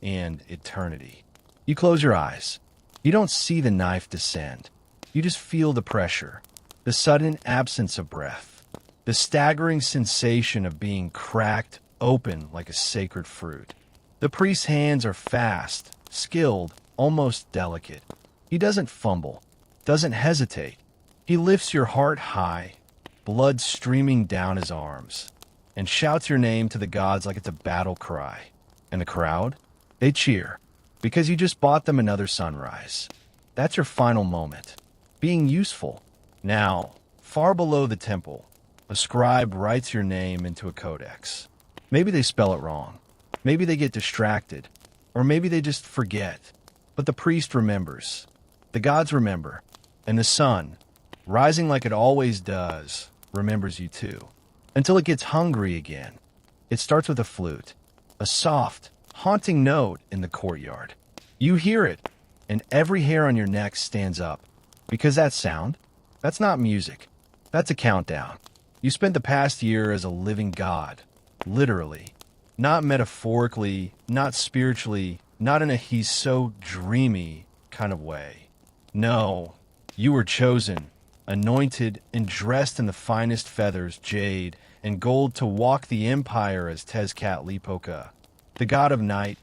and eternity. You close your eyes. You don't see the knife descend. You just feel the pressure, the sudden absence of breath, the staggering sensation of being cracked open like a sacred fruit. The priest's hands are fast, skilled, almost delicate. He doesn't fumble, doesn't hesitate. He lifts your heart high, blood streaming down his arms, and shouts your name to the gods like it's a battle cry. And the crowd? They cheer, because you just bought them another sunrise. That's your final moment. Being useful. Now, far below the temple, a scribe writes your name into a codex. Maybe they spell it wrong. Maybe they get distracted. Or maybe they just forget. But the priest remembers. The gods remember. And the sun, rising like it always does, remembers you too. Until it gets hungry again. It starts with a flute. A soft, haunting note in the courtyard. You hear it, and every hair on your neck stands up. Because that sound, that's not music. That's a countdown. You spent the past year as a living god. Literally. Not metaphorically, not spiritually, not in a he's so dreamy kind of way. No, you were chosen, anointed, and dressed in the finest feathers, jade, and gold to walk the empire as Tezcatlipoca, the god of night,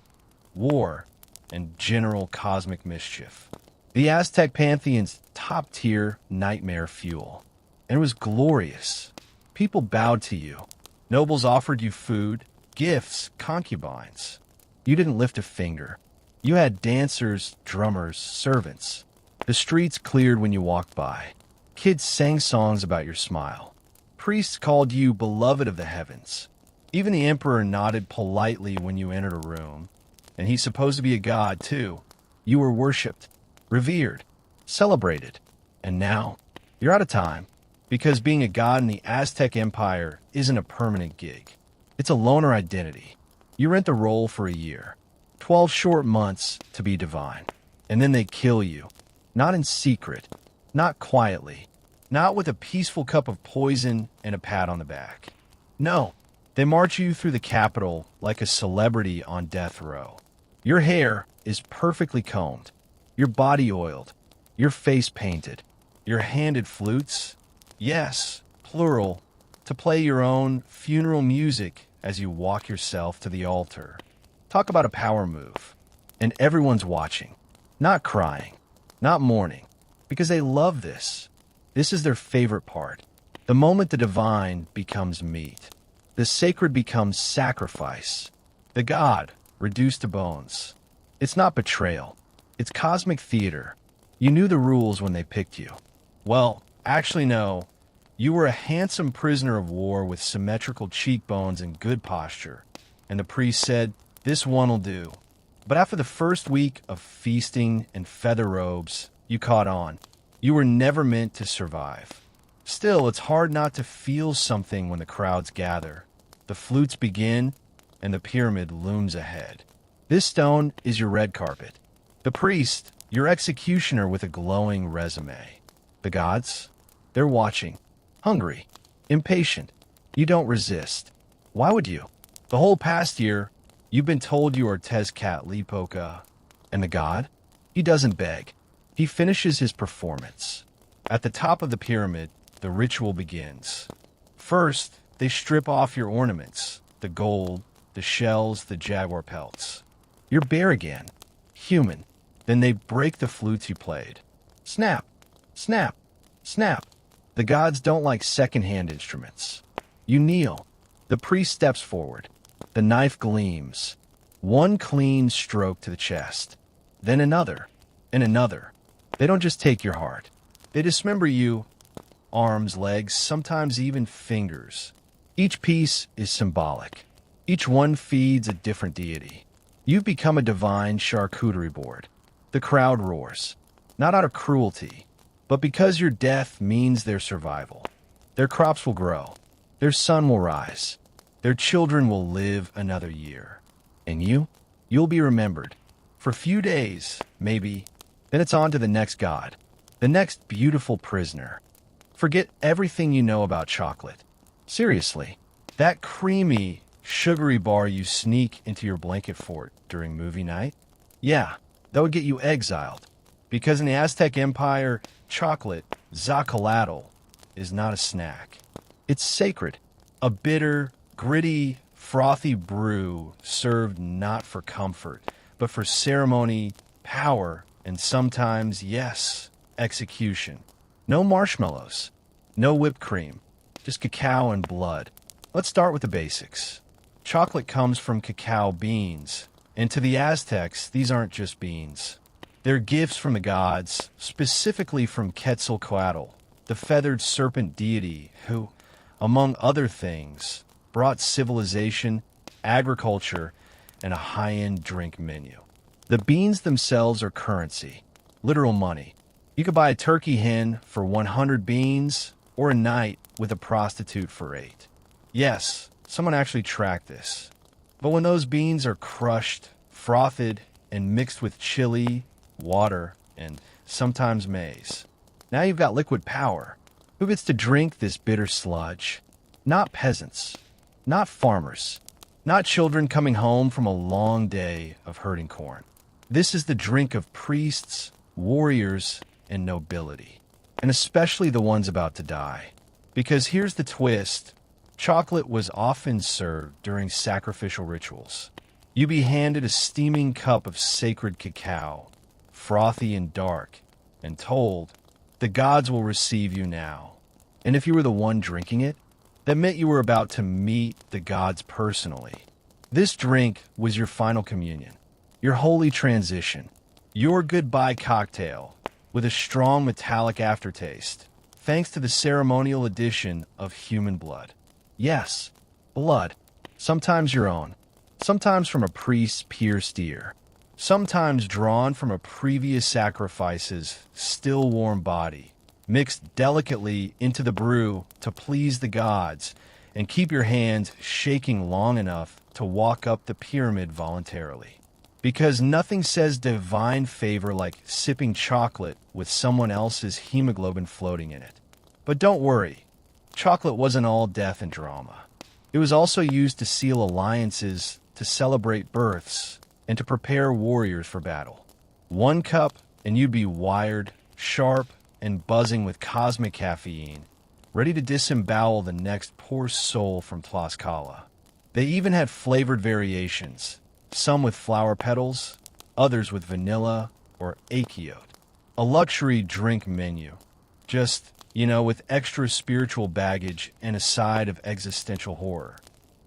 war, and general cosmic mischief. The Aztec pantheon's top-tier nightmare fuel. And it was glorious. People bowed to you. Nobles offered you food, gifts, concubines. You didn't lift a finger. You had dancers, drummers, servants. The streets cleared when you walked by. Kids sang songs about your smile. Priests called you beloved of the heavens. Even the emperor nodded politely when you entered a room. And he's supposed to be a god, too. You were worshipped, revered, celebrated. And now, you're out of time. Because being a god in the Aztec Empire isn't a permanent gig. It's a loner identity. You rent the role for a year. 12 short months to be divine. And then they kill you. Not in secret. Not quietly. Not with a peaceful cup of poison and a pat on the back. No. They march you through the capital like a celebrity on death row. Your hair is perfectly combed. Your body oiled. Your face painted. Your handed flutes. Yes, plural, to play your own funeral music as you walk yourself to the altar. Talk about a power move. And everyone's watching, not crying, not mourning, because they love this. This is their favorite part. The moment the divine becomes meat, the sacred becomes sacrifice, the god reduced to bones. It's not betrayal. It's cosmic theater. You knew the rules when they picked you. Well, actually no. You were a handsome prisoner of war with symmetrical cheekbones and good posture. And the priest said, "This one'll do." But after the first week of feasting and feather robes, you caught on. You were never meant to survive. Still, it's hard not to feel something when the crowds gather. The flutes begin, and the pyramid looms ahead. This stone is your red carpet. The priest, your executioner with a glowing resume. The gods, they're watching, hungry, impatient. You don't resist. Why would you? The whole past year, you've been told you are Tezcatlipoca. And the god? He doesn't beg. He finishes his performance. At the top of the pyramid, the ritual begins. First, they strip off your ornaments, the gold, the shells, the jaguar pelts. You're bare again, human. Then they break the flutes you played. Snap, snap, snap. The gods don't like second-hand instruments. You kneel. The priest steps forward. The knife gleams. One clean stroke to the chest. Then another, and another. They don't just take your heart. They dismember you, arms, legs, sometimes even fingers. Each piece is symbolic. Each one feeds a different deity. You've become a divine charcuterie board. The crowd roars, not out of cruelty, but because your death means their survival. Their crops will grow. Their sun will rise. Their children will live another year. And you'll be remembered. For a few days, maybe. Then it's on to the next god, the next beautiful prisoner. Forget everything you know about chocolate. Seriously, that creamy, sugary bar you sneak into your blanket fort during movie night? Yeah, that would get you exiled. Because in the Aztec Empire, chocolate, zacatl, is not a snack. It's sacred. A bitter, gritty, frothy brew served not for comfort, but for ceremony, power, and sometimes, yes, execution. No marshmallows. No whipped cream. Just cacao and blood. Let's start with the basics. Chocolate comes from cacao beans, and to the Aztecs, these aren't just beans. They're gifts from the gods, specifically from Quetzalcoatl, the feathered serpent deity who, among other things, brought civilization, agriculture, and a high-end drink menu. The beans themselves are currency, literal money. You could buy a turkey hen for 100 beans or a night with a prostitute for 8. Yes, someone actually tracked this. But when those beans are crushed, frothed, and mixed with chili, water, and sometimes maize, now you've got liquid power. Who gets to drink this bitter sludge? Not peasants, not farmers, not children coming home from a long day of herding corn. This is the drink of priests, warriors, and nobility, and especially the ones about to die. Because here's the twist. Chocolate was often served during sacrificial rituals. You'd be handed a steaming cup of sacred cacao, frothy and dark, and told, "The gods will receive you now." And if you were the one drinking it, that meant you were about to meet the gods personally. This drink was your final communion, your holy transition, your goodbye cocktail with a strong metallic aftertaste, thanks to the ceremonial addition of human blood. Yes, blood. Sometimes your own. Sometimes from a priest's pierced ear. Sometimes drawn from a previous sacrifice's still warm body, mixed delicately into the brew to please the gods and keep your hands shaking long enough to walk up the pyramid voluntarily. Because nothing says divine favor like sipping chocolate with someone else's hemoglobin floating in it. But don't worry, chocolate wasn't all death and drama. It was also used to seal alliances, to celebrate births, and to prepare warriors for battle. One cup, and you'd be wired, sharp, and buzzing with cosmic caffeine, ready to disembowel the next poor soul from Tlaxcala. They even had flavored variations. some with flower petals, others with vanilla or achiot. A luxury drink menu. Just, with extra spiritual baggage and a side of existential horror.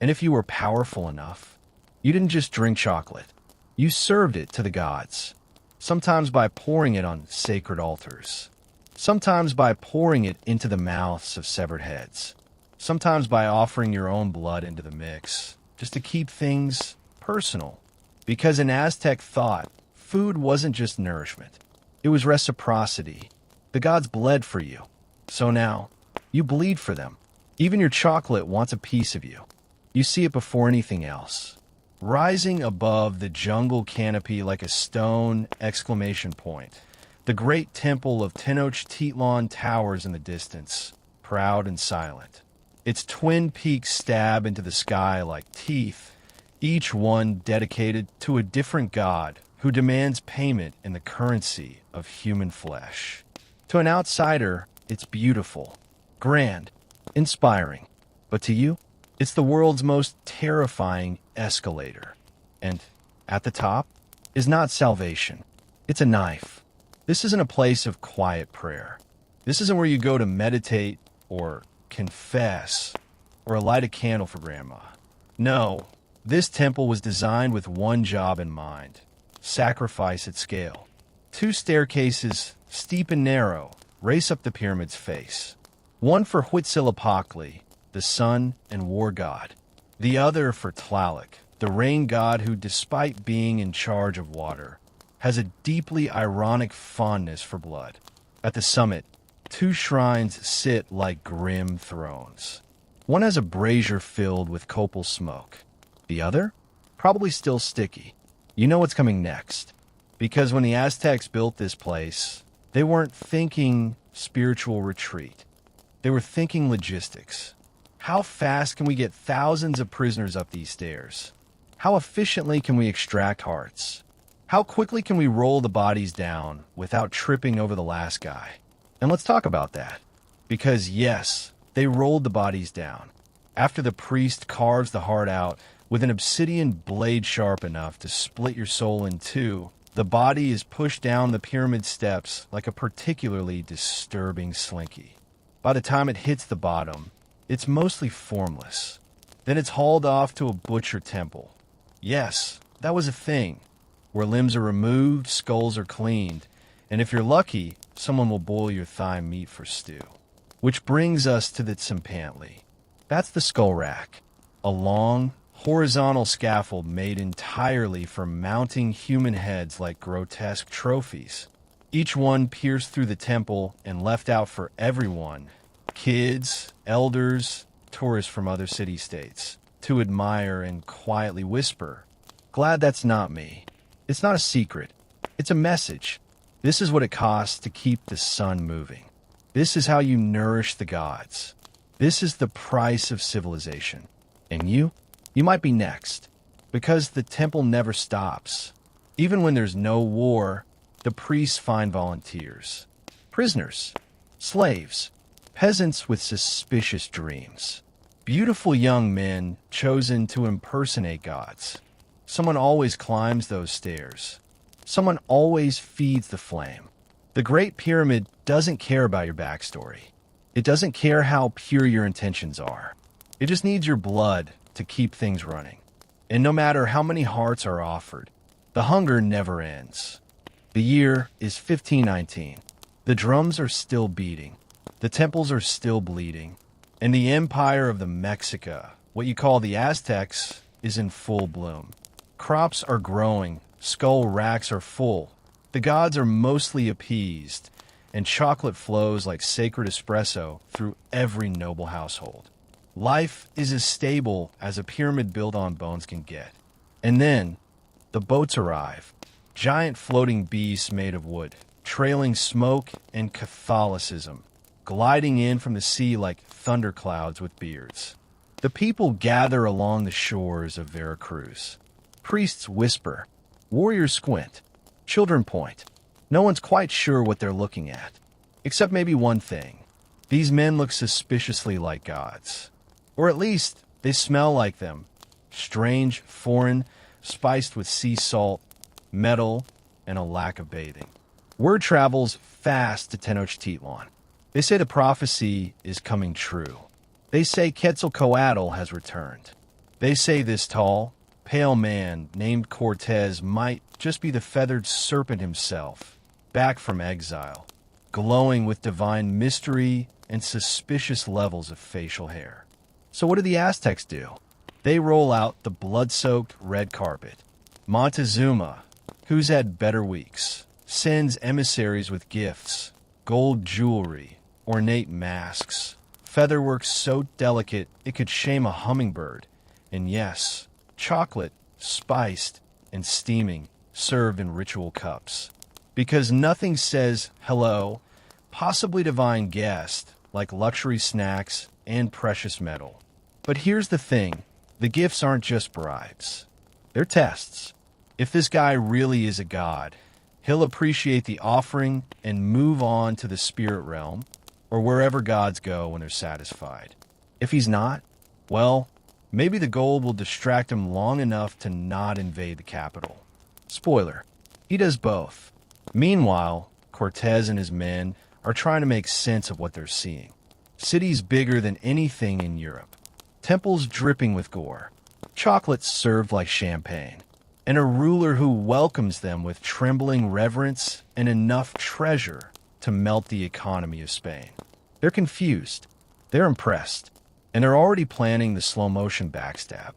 And if you were powerful enough, you didn't just drink chocolate. You served it to the gods. Sometimes by pouring it on sacred altars. Sometimes by pouring it into the mouths of severed heads. Sometimes by offering your own blood into the mix, just to keep things personal. Because in Aztec thought, food wasn't just nourishment. It was reciprocity. The gods bled for you. So now, you bleed for them. Even your chocolate wants a piece of you. You see it before anything else. Rising above the jungle canopy like a stone exclamation point. The great temple of Tenochtitlan towers in the distance, proud and silent. Its twin peaks stab into the sky like teeth, each one dedicated to a different god who demands payment in the currency of human flesh. To an outsider, it's beautiful, grand, inspiring. But to you, it's the world's most terrifying escalator. And at the top is not salvation. It's a knife. This isn't a place of quiet prayer. This isn't where you go to meditate or confess or light a candle for grandma. No, this temple was designed with one job in mind: sacrifice at scale. 2 staircases, steep and narrow, race up the pyramid's face. One for Huitzilopochtli, the sun and war god. The other for Tlaloc, the rain god who, despite being in charge of water, has a deeply ironic fondness for blood. At the summit, 2 shrines sit like grim thrones. One has a brazier filled with copal smoke. The other? Probably still sticky. You know what's coming next. Because when the Aztecs built this place, they weren't thinking spiritual retreat. They were thinking logistics. How fast can we get thousands of prisoners up these stairs? How efficiently can we extract hearts? How quickly can we roll the bodies down without tripping over the last guy? And let's talk about that. Because yes, they rolled the bodies down. After the priest carves the heart out with an obsidian blade sharp enough to split your soul in 2, the body is pushed down the pyramid steps like a particularly disturbing slinky. By the time it hits the bottom, it's mostly formless. Then it's hauled off to a butcher temple. Yes, that was a thing, where limbs are removed, skulls are cleaned, and if you're lucky, someone will boil your thigh meat for stew. Which brings us to the Tsimpantli. That's the skull rack, a long, horizontal scaffold made entirely for mounting human heads like grotesque trophies. Each one pierced through the temple and left out for everyone, kids, elders, tourists from other city-states, to admire and quietly whisper, "Glad that's not me." It's not a secret. It's a message. This is what it costs to keep the sun moving. This is how you nourish the gods. This is the price of civilization. And you might be next. Because the temple never stops. Even when there's no war, the priests find volunteers. Prisoners. Slaves. Peasants with suspicious dreams. Beautiful young men chosen to impersonate gods. Someone always climbs those stairs. Someone always feeds the flame. The Great Pyramid doesn't care about your backstory. It doesn't care how pure your intentions are. It just needs your blood to keep things running. And no matter how many hearts are offered, the hunger never ends. The year is 1519. The drums are still beating. The temples are still bleeding. And the empire of the Mexica, what you call the Aztecs, is in full bloom. Crops are growing. Skull racks are full. The gods are mostly appeased. And chocolate flows like sacred espresso through every noble household. Life is as stable as a pyramid built on bones can get. And then, the boats arrive. Giant floating beasts made of wood, trailing smoke and Catholicism, gliding in from the sea like thunderclouds with beards. The people gather along the shores of Veracruz. Priests whisper. Warriors squint. Children point. No one's quite sure what they're looking at. Except maybe one thing. These men look suspiciously like gods. Or at least, they smell like them. Strange, foreign, spiced with sea salt, metal, and a lack of bathing. Word travels fast to Tenochtitlan. They say the prophecy is coming true. They say Quetzalcoatl has returned. They say this tall, pale man named Cortez might just be the feathered serpent himself, back from exile, glowing with divine mystery and suspicious levels of facial hair. So what do the Aztecs do? They roll out the blood-soaked red carpet. Montezuma, who's had better weeks, sends emissaries with gifts, gold jewelry, ornate masks, featherwork so delicate it could shame a hummingbird, and yes, chocolate, spiced and steaming, served in ritual cups. Because nothing says hello, possibly divine guest, like luxury snacks and precious metal. But here's the thing, the gifts aren't just bribes. They're tests. If this guy really is a god, he'll appreciate the offering and move on to the spirit realm, or wherever gods go when they're satisfied. If he's not, well, maybe the gold will distract him long enough to not invade the capital. Spoiler, he does both. Meanwhile, Cortez and his men are trying to make sense of what they're seeing. Cities bigger than anything in Europe. Temples dripping with gore. Chocolates served like champagne. And a ruler who welcomes them with trembling reverence and enough treasure to melt the economy of Spain. They're confused. They're impressed. And they're already planning the slow-motion backstab.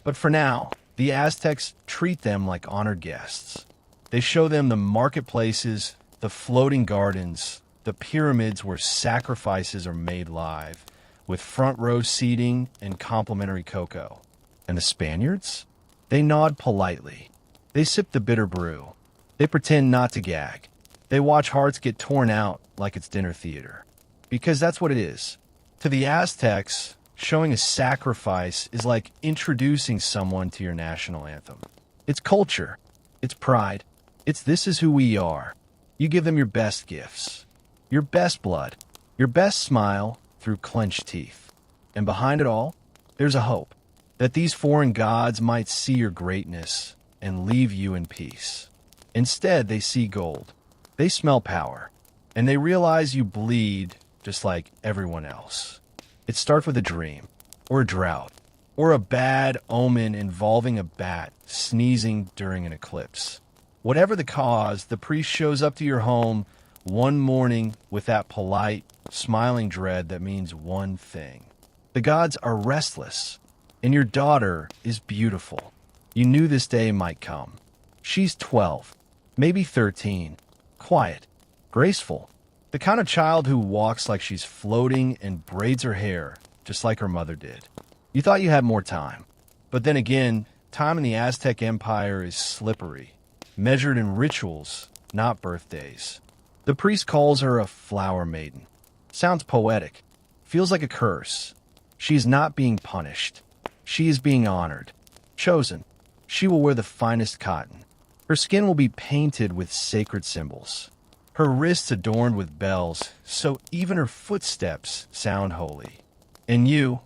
But for now, the Aztecs treat them like honored guests. They show them the marketplaces, the floating gardens, the pyramids where sacrifices are made live, with front-row seating and complimentary cocoa. And the Spaniards? They nod politely. They sip the bitter brew. They pretend not to gag. They watch hearts get torn out like it's dinner theater. Because that's what it is. To the Aztecs, showing a sacrifice is like introducing someone to your national anthem. It's culture. It's pride. It's this is who we are. You give them your best gifts. Your best blood. Your best smile through clenched teeth. And behind it all, there's a hope that these foreign gods might see your greatness and leave you in peace. Instead, they see gold. They smell power. And they realize you bleed just like everyone else. It starts with a dream, or a drought, or a bad omen involving a bat sneezing during an eclipse. Whatever the cause, the priest shows up to your home one morning with that polite, smiling dread that means one thing. The gods are restless, and your daughter is beautiful. You knew this day might come. She's 12, maybe 13, quiet, graceful, the kind of child who walks like she's floating and braids her hair, just like her mother did. You thought you had more time. But then again, time in the Aztec Empire is slippery, measured in rituals, not birthdays. The priest calls her a flower maiden. Sounds poetic. Feels like a curse. She is not being punished. She is being honored. Chosen. She will wear the finest cotton. Her skin will be painted with sacred symbols. Her wrists adorned with bells, so even her footsteps sound holy. And you,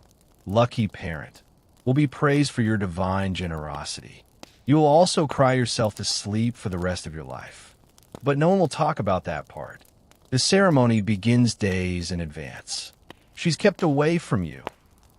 lucky parent, will be praised for your divine generosity. You will also cry yourself to sleep for the rest of your life. But no one will talk about that part. The ceremony begins days in advance. She's kept away from you,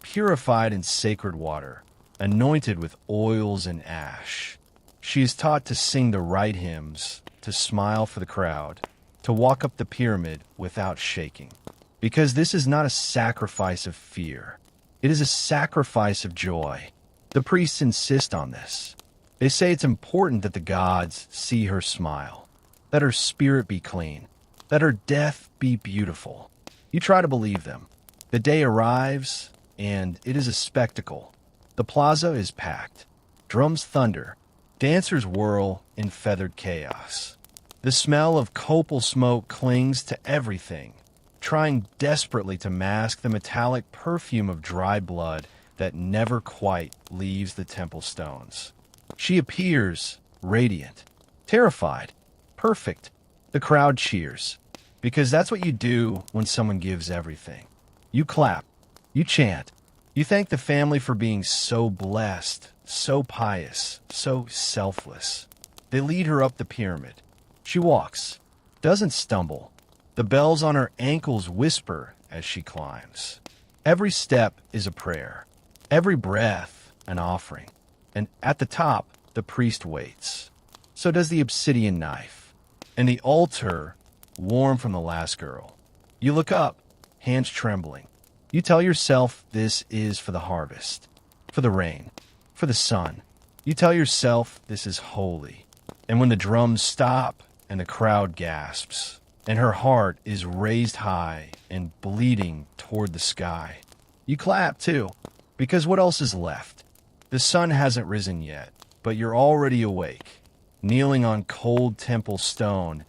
purified in sacred water, anointed with oils and ash. She is taught to sing the right hymns, to smile for the crowd, to walk up the pyramid without shaking. Because this is not a sacrifice of fear. It is a sacrifice of joy. The priests insist on this. They say it's important that the gods see her smile, that her spirit be clean, that her death be beautiful. You try to believe them. The day arrives, and it is a spectacle. The plaza is packed. Drums thunder. Dancers whirl in feathered chaos. The smell of copal smoke clings to everything, trying desperately to mask the metallic perfume of dry blood that never quite leaves the temple stones. She appears radiant, terrified, perfect. The crowd cheers, because that's what you do when someone gives everything. You clap, you chant, You thank the family for being so blessed, so pious, so selfless. They lead her up the pyramid. She walks, doesn't stumble. The bells on her ankles whisper as she climbs. Every step is a prayer, every breath an offering. And at the top, the priest waits. So does the obsidian knife. And the altar, warm from the last girl. You look up, hands trembling. You tell yourself this is for the harvest, for the rain, for the sun. You tell yourself this is holy. And when the drums stop and the crowd gasps, and her heart is raised high and bleeding toward the sky, you clap too, because what else is left? The sun hasn't risen yet, but you're already awake, kneeling on cold temple stone,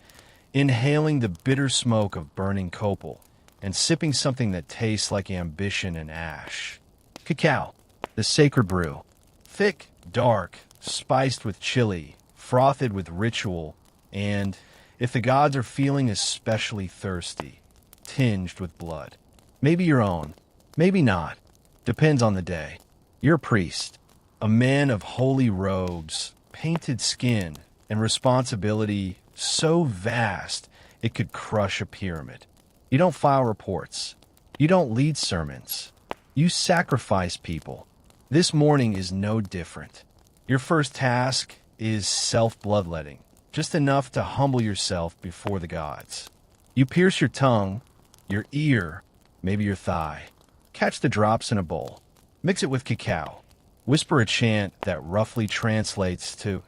inhaling the bitter smoke of burning copal, and sipping something that tastes like ambition and ash. Cacao, the sacred brew. Thick, dark, spiced with chili, frothed with ritual, and, if the gods are feeling especially thirsty, tinged with blood. Maybe your own, maybe not. Depends on the day. You're a priest, a man of holy robes, painted skin, and responsibility so vast it could crush a pyramid. You don't file reports. You don't lead sermons. You sacrifice people. This morning is no different. Your first task is self-bloodletting, just enough to humble yourself before the gods. You pierce your tongue, your ear, maybe your thigh. Catch the drops in a bowl. Mix it with cacao. Whisper a chant that roughly translates to,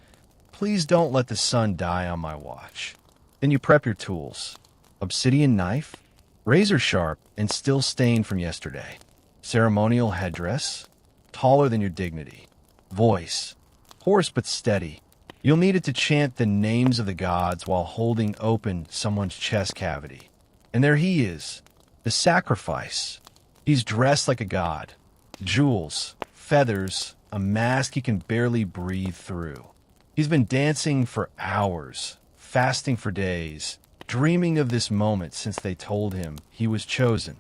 "Please don't let the sun die on my watch." Then you prep your tools. Obsidian knife, razor sharp and still stained from yesterday. Ceremonial headdress, taller than your dignity. Voice, hoarse but steady. You'll need it to chant the names of the gods while holding open someone's chest cavity. And there he is, the sacrifice. He's dressed like a god. Jewels, feathers, a mask he can barely breathe through. He's been dancing for hours, fasting for days, dreaming of this moment since they told him he was chosen.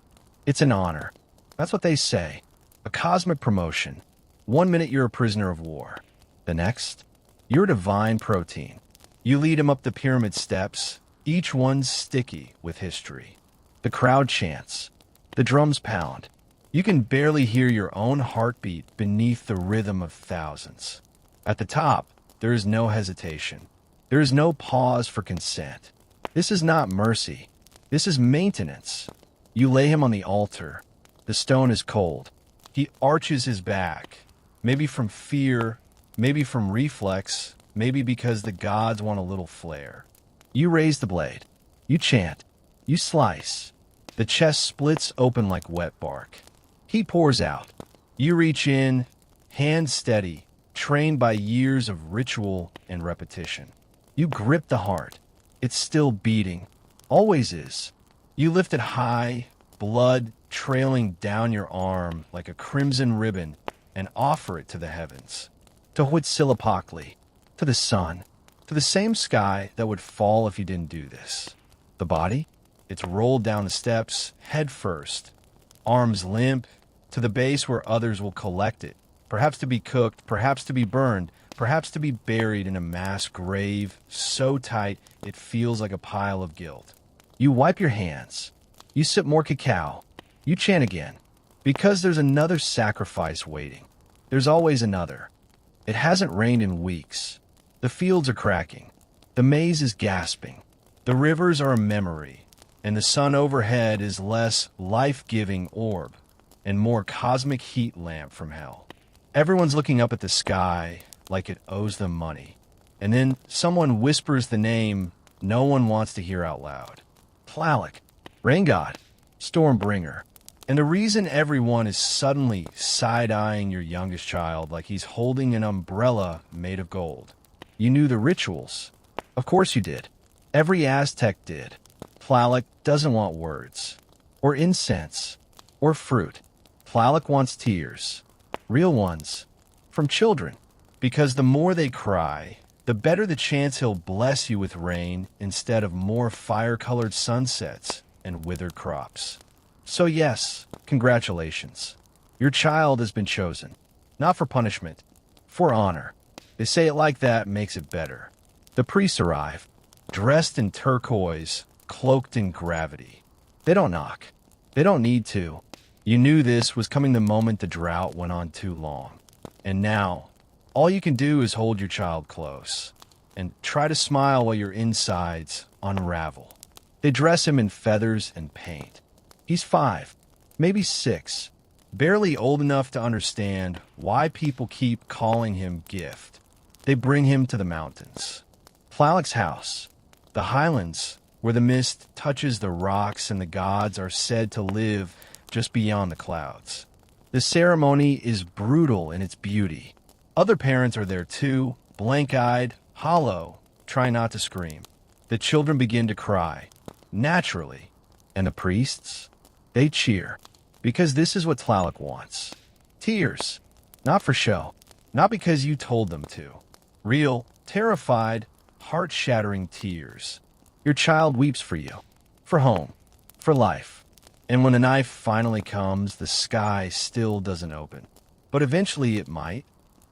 It's an honor. That's what they say. A cosmic promotion. 1 minute you're a prisoner of war. The next, you're divine protein. You lead him up the pyramid steps, each one sticky with history. The crowd chants. The drums pound. You can barely hear your own heartbeat beneath the rhythm of thousands. At the top, there is no hesitation. There is no pause for consent. This is not mercy. This is maintenance. You lay him on the altar. The stone is cold. He arches his back, maybe from fear, maybe from reflex, maybe because the gods want a little flair. You raise the blade. You chant. You slice. The chest splits open like wet bark. He pours out. You reach in, hand steady, trained by years of ritual and repetition. You grip the heart. It's still beating. Always is. You lift it high, blood trailing down your arm like a crimson ribbon, and offer it to the heavens. To Huitzilopochtli, to the sun, to the same sky that would fall if you didn't do this. The body? It's rolled down the steps, head first, arms limp, to the base where others will collect it, perhaps to be cooked, perhaps to be burned, perhaps to be buried in a mass grave so tight it feels like a pile of guilt. You wipe your hands. You sip more cacao. You chant again. Because there's another sacrifice waiting. There's always another. It hasn't rained in weeks. The fields are cracking. The maize is gasping. The rivers are a memory. And the sun overhead is less life-giving orb and more cosmic heat lamp from hell. Everyone's looking up at the sky like it owes them money. And then someone whispers the name no one wants to hear out loud. Tlaloc, rain god, storm bringer. And the reason everyone is suddenly side-eyeing your youngest child like he's holding an umbrella made of gold. You knew the rituals. Of course you did. Every Aztec did. Tlaloc doesn't want words, or incense, or fruit. Tlaloc wants tears, real ones, from children. Because the more they cry, the better the chance he'll bless you with rain instead of more fire-colored sunsets and withered crops. So yes, congratulations. Your child has been chosen, not for punishment, for honor. They say it like that makes it better. The priests arrive, dressed in turquoise, cloaked in gravity. They don't knock. They don't need to. You knew this was coming the moment the drought went on too long. And now, all you can do is hold your child close and try to smile while your insides unravel. They dress him in feathers and paint. He's 5, maybe 6, barely old enough to understand why people keep calling him Gift. They bring him to the mountains. Tlaloc's house, the highlands where the mist touches the rocks and the gods are said to live just beyond the clouds. The ceremony is brutal in its beauty. Other parents are there too, blank-eyed, hollow, trying not to scream. The children begin to cry, naturally. And the priests? They cheer, because this is what Tlaloc wants. Tears. Not for show. Not because you told them to. Real, terrified, heart-shattering tears. Your child weeps for you. For home. For life. And when the knife finally comes, the sky still doesn't open. But eventually it might.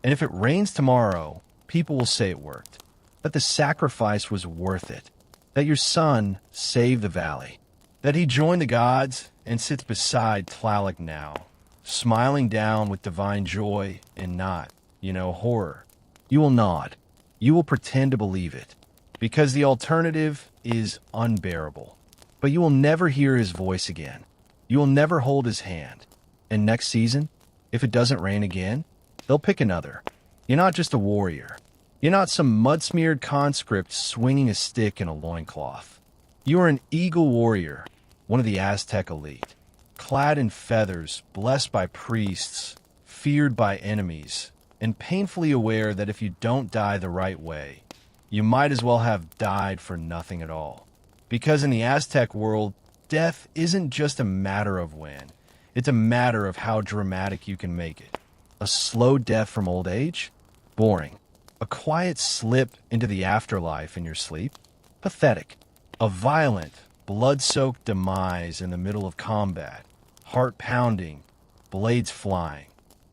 And if it rains tomorrow, people will say it worked. That the sacrifice was worth it. That your son saved the valley. That he joined the gods and sits beside Tlaloc now, smiling down with divine joy and not, horror. You will nod. You will pretend to believe it. Because the alternative is unbearable. But you will never hear his voice again. You will never hold his hand. And next season, if it doesn't rain again, they'll pick another. You're not just a warrior. You're not some mud-smeared conscript swinging a stick in a loincloth. You are an eagle warrior, one of the Aztec elite, clad in feathers, blessed by priests, feared by enemies, and painfully aware that if you don't die the right way, you might as well have died for nothing at all. Because in the Aztec world, death isn't just a matter of when. It's a matter of how dramatic you can make it. A slow death from old age? Boring. A quiet slip into the afterlife in your sleep? Pathetic. A violent, blood-soaked demise in the middle of combat, heart pounding, blades flying,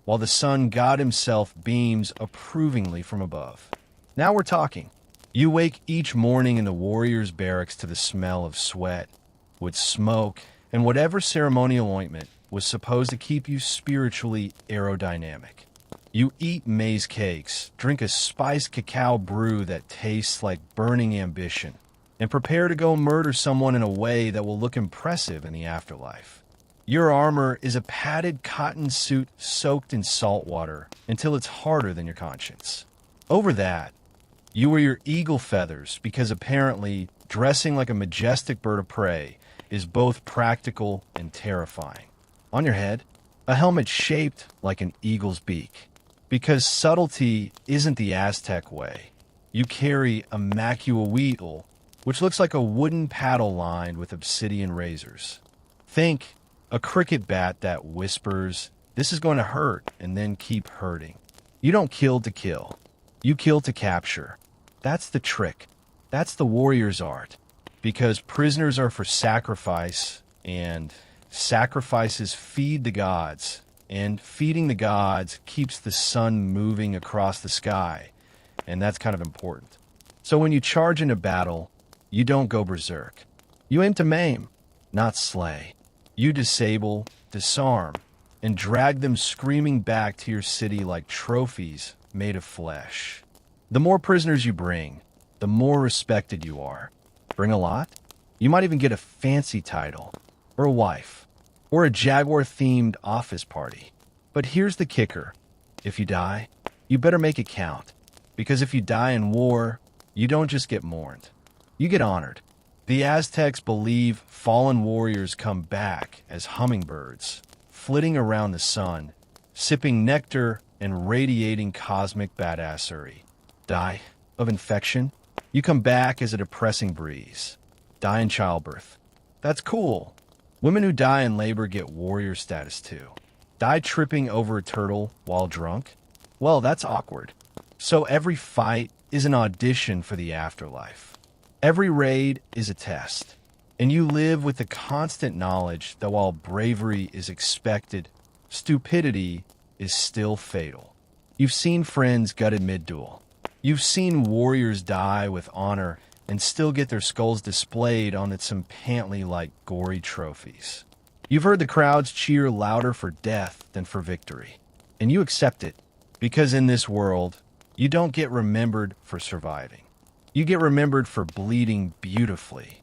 while the sun god himself beams approvingly from above. Now we're talking. You wake each morning in the warrior's barracks to the smell of sweat, wood smoke, and whatever ceremonial ointment was supposed to keep you spiritually aerodynamic. You eat maize cakes, drink a spiced cacao brew that tastes like burning ambition, and prepare to go murder someone in a way that will look impressive in the afterlife. Your armor is a padded cotton suit soaked in salt water until it's harder than your conscience. Over that, you wear your eagle feathers because apparently dressing like a majestic bird of prey is both practical and terrifying. On your head, a helmet shaped like an eagle's beak. Because subtlety isn't the Aztec way. You carry a macuahuitl, which looks like a wooden paddle lined with obsidian razors. Think a cricket bat that whispers, "This is going to hurt," and then keep hurting. You don't kill to kill. You kill to capture. That's the trick. That's the warrior's art. Because prisoners are for sacrifice, and sacrifices feed the gods. And feeding the gods keeps the sun moving across the sky, and that's kind of important. So when you charge into battle, you don't go berserk. You aim to maim, not slay. You disable, disarm, and drag them screaming back to your city like trophies made of flesh. The more prisoners you bring, the more respected you are. Bring a lot? You might even get a fancy title, or a wife, or a Jaguar-themed office party. But here's the kicker. If you die, you better make it count. Because if you die in war, you don't just get mourned. You get honored. The Aztecs believe fallen warriors come back as hummingbirds, flitting around the sun, sipping nectar and radiating cosmic badassery. Die of infection? You come back as a depressing breeze. Die in childbirth? That's cool. Women who die in labor get warrior status too. Die tripping over a turtle while drunk? Well, that's awkward. So every fight is an audition for the afterlife. Every raid is a test. And you live with the constant knowledge that while bravery is expected, stupidity is still fatal. You've seen friends gutted mid-duel. You've seen warriors die with honor and still get their skulls displayed on some pantley like gory trophies. You've heard the crowds cheer louder for death than for victory. And you accept it, because in this world, you don't get remembered for surviving. You get remembered for bleeding beautifully.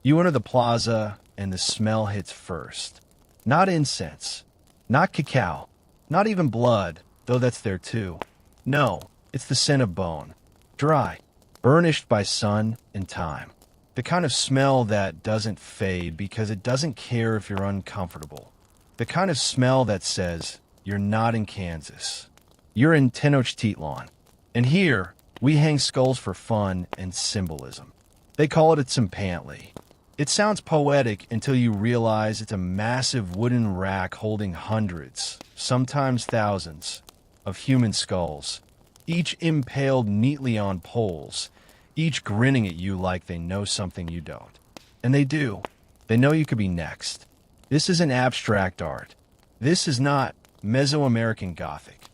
You enter the plaza and the smell hits first. Not incense, not cacao, not even blood, though that's there too. No, it's the scent of bone. Dry, burnished by sun and time. The kind of smell that doesn't fade because it doesn't care if you're uncomfortable. The kind of smell that says, you're not in Kansas. You're in Tenochtitlan. And here, we hang skulls for fun and symbolism. They call it a tzimpantli. It sounds poetic until you realize it's a massive wooden rack holding hundreds, sometimes thousands, of human skulls, each impaled neatly on poles, each grinning at you like they know something you don't. And they do. They know you could be next. This isn't abstract art. This is not Mesoamerican Gothic.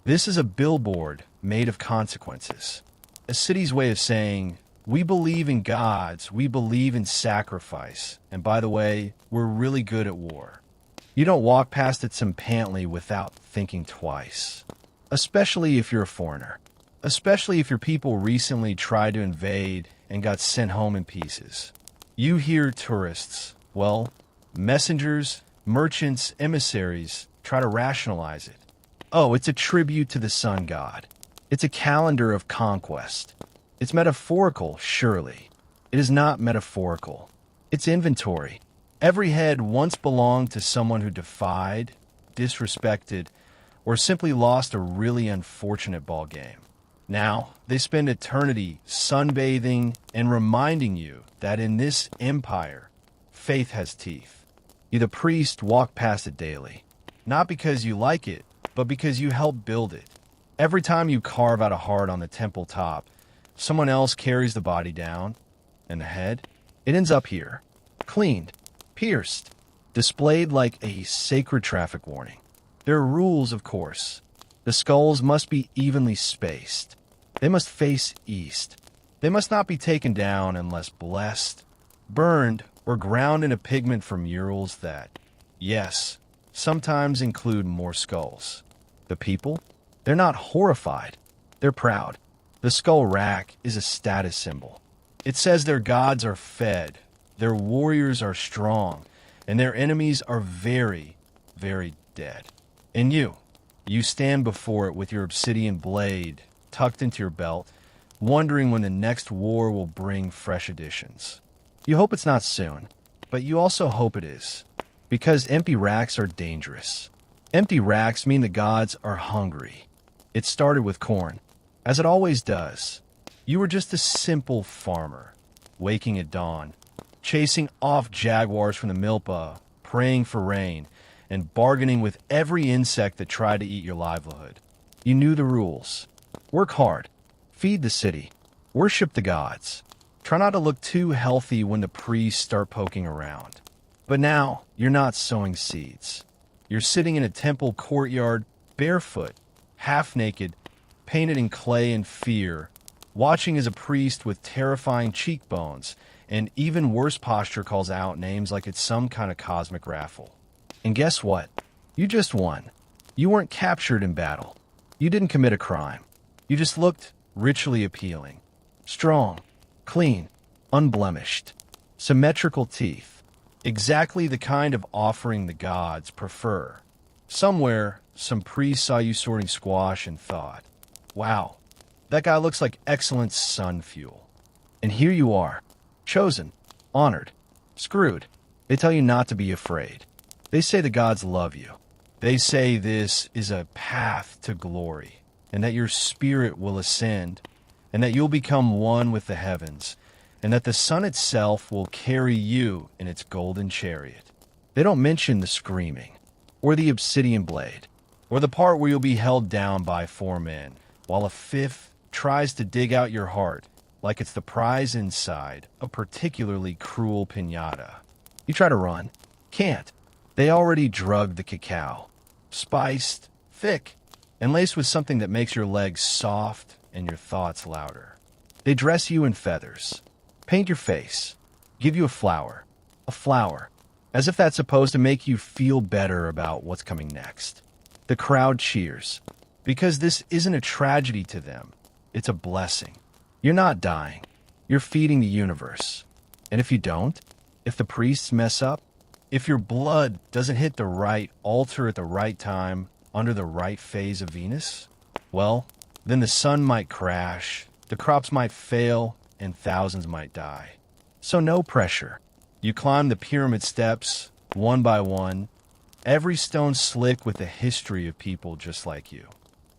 This is a billboard made of consequences. A city's way of saying, we believe in gods, we believe in sacrifice, and by the way, we're really good at war. You don't walk past it tzimpantli without thinking twice. Especially if you're a foreigner. Especially if your people recently tried to invade and got sent home in pieces. You hear tourists, well, messengers, merchants, emissaries, try to rationalize it. Oh, it's a tribute to the sun god. It's a calendar of conquest. It's metaphorical, surely. It is not metaphorical. It's inventory. Every head once belonged to someone who defied, disrespected, or simply lost a really unfortunate ball game. Now, they spend eternity sunbathing and reminding you that in this empire, faith has teeth. You, the priest, walk past it daily. Not because you like it, but because you helped build it. Every time you carve out a heart on the temple top, someone else carries the body down, and the head, it ends up here, cleaned, pierced, displayed like a sacred traffic warning. There are rules, of course. The skulls must be evenly spaced. They must face east. They must not be taken down unless blessed, burned, or ground into pigment from murals that, yes, sometimes include more skulls. The people? They're not horrified. They're proud. The skull rack is a status symbol. It says their gods are fed, their warriors are strong, and their enemies are very, very dead. And you stand before it with your obsidian blade tucked into your belt, wondering when the next war will bring fresh additions. You hope it's not soon, but you also hope it is, because empty racks are dangerous. Empty racks mean the gods are hungry. It started with corn, as it always does. You were just a simple farmer, waking at dawn, chasing off jaguars from the milpa, praying for rain, and bargaining with every insect that tried to eat your livelihood. You knew the rules. Work hard. Feed the city. Worship the gods. Try not to look too healthy when the priests start poking around. But now, you're not sowing seeds. You're sitting in a temple courtyard, barefoot, half-naked, painted in clay and fear, watching as a priest with terrifying cheekbones and even worse posture calls out names like it's some kind of cosmic raffle. And guess what? You just won. You weren't captured in battle. You didn't commit a crime. You just looked ritually appealing. Strong, clean, unblemished, symmetrical teeth. Exactly the kind of offering the gods prefer. Somewhere, some priest saw you sorting squash and thought, wow, that guy looks like excellent sun fuel. And here you are, chosen, honored, screwed. They tell you not to be afraid. They say the gods love you. They say this is a path to glory, and that your spirit will ascend, and that you'll become one with the heavens, and that the sun itself will carry you in its golden chariot. They don't mention the screaming, or the obsidian blade, or the part where you'll be held down by 4 men, while a 5th tries to dig out your heart like it's the prize inside a particularly cruel piñata. You try to run. Can't. They already drugged the cacao. spiced, thick, and laced with something that makes your legs soft and your thoughts louder. They dress you in feathers, paint your face, give you a flower, as if that's supposed to make you feel better about what's coming next. The crowd cheers, because this isn't a tragedy to them, it's a blessing. You're not dying, you're feeding the universe. And if you don't, if the priests mess up, if your blood doesn't hit the right altar at the right time under the right phase of Venus, well, then the sun might crash, the crops might fail, and thousands might die. So no pressure. You climb the pyramid steps, one by one, every stone slick with a history of people just like you.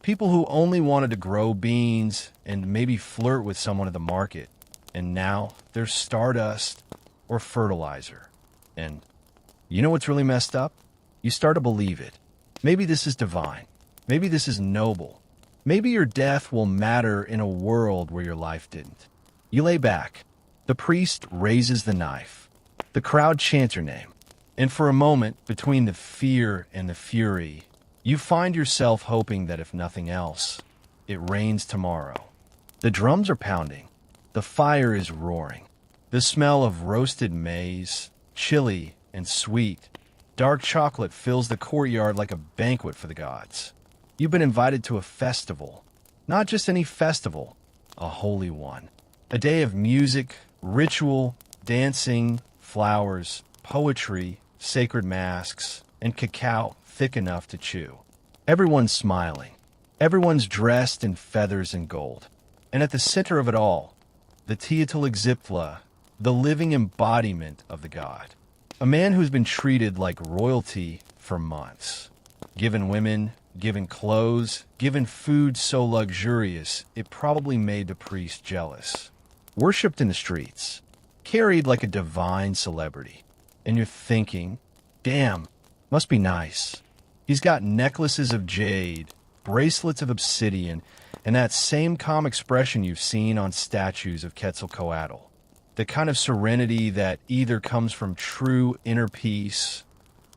People who only wanted to grow beans and maybe flirt with someone at the market, and now they're stardust or fertilizer. And you know what's really messed up? You start to believe it. Maybe this is divine. Maybe this is noble. Maybe your death will matter in a world where your life didn't. You lay back. The priest raises the knife. The crowd chants your name. And for a moment, between the fear and the fury, you find yourself hoping that if nothing else, it rains tomorrow. The drums are pounding. The fire is roaring. The smell of roasted maize, chili and sweet, dark chocolate fills the courtyard like a banquet for the gods. You've been invited to a festival. Not just any festival, a holy one. A day of music, ritual, dancing, flowers, poetry, sacred masks, and cacao thick enough to chew. Everyone's smiling. Everyone's dressed in feathers and gold. And at the center of it all, the Teotl, the living embodiment of the god. A man who's been treated like royalty for months. Given women, given clothes, given food so luxurious, it probably made the priest jealous. Worshipped in the streets. Carried like a divine celebrity. And you're thinking, damn, must be nice. He's got necklaces of jade, bracelets of obsidian, and that same calm expression you've seen on statues of Quetzalcoatl. The kind of serenity that either comes from true inner peace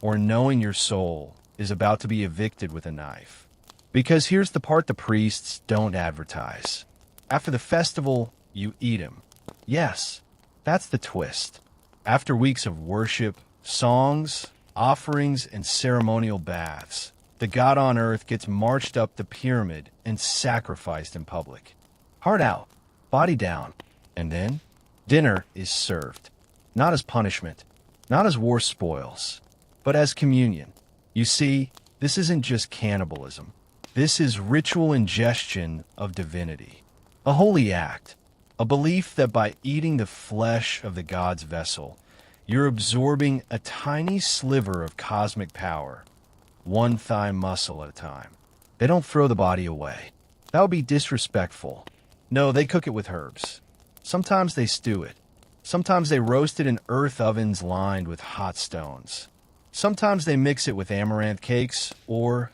or knowing your soul is about to be evicted with a knife. Because here's the part the priests don't advertise. After the festival, you eat him. Yes, that's the twist. After weeks of worship, songs, offerings, and ceremonial baths, the god on earth gets marched up the pyramid and sacrificed in public. Heart out, body down, and then dinner is served. Not as punishment, not as war spoils, but as communion. You see, this isn't just cannibalism. This is ritual ingestion of divinity. A holy act, a belief that by eating the flesh of the god's vessel, you're absorbing a tiny sliver of cosmic power, one thigh muscle at a time. They don't throw the body away. That would be disrespectful. No, they cook it with herbs. Sometimes they stew it. Sometimes they roast it in earth ovens lined with hot stones. Sometimes they mix it with amaranth cakes or,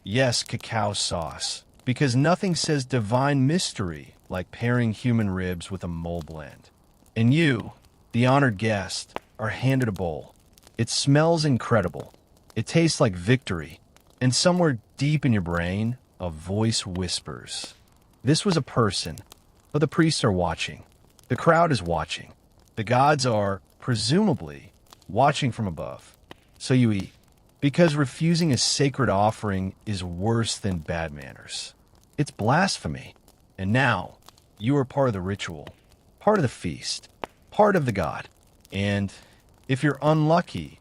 yes, cacao sauce, because nothing says divine mystery like pairing human ribs with a mole blend. And you, the honored guest, are handed a bowl. It smells incredible. It tastes like victory. And somewhere deep in your brain, a voice whispers. This was a person, but the priests are watching. The crowd is watching. The gods are, presumably, watching from above. So you eat. Because refusing a sacred offering is worse than bad manners. It's blasphemy. And now, you are part of the ritual, part of the feast, part of the god. And, if you're unlucky,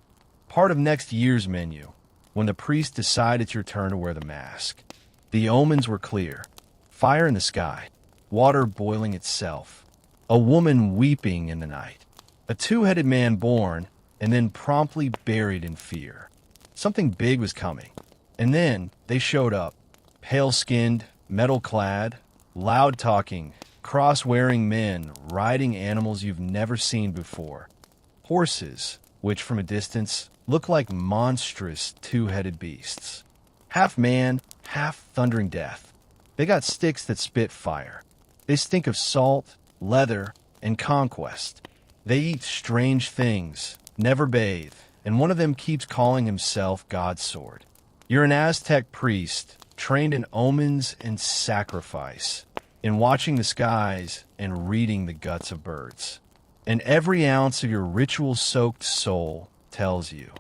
part of next year's menu, when the priest decide it's your turn to wear the mask. The omens were clear. Fire in the sky, water boiling itself, a woman weeping in the night, a two-headed man born and then promptly buried in fear. Something big was coming. And then they showed up, pale-skinned, metal-clad, loud-talking, cross-wearing men riding animals you've never seen before. Horses, which from a distance look like monstrous two-headed beasts. Half man, half thundering death. They got sticks that spit fire. They stink of salt, leather, and conquest. They eat strange things, never bathe, and one of them keeps calling himself God's sword. You're an Aztec priest, trained in omens and sacrifice, in watching the skies and reading the guts of birds. And every ounce of your ritual-soaked soul tells you,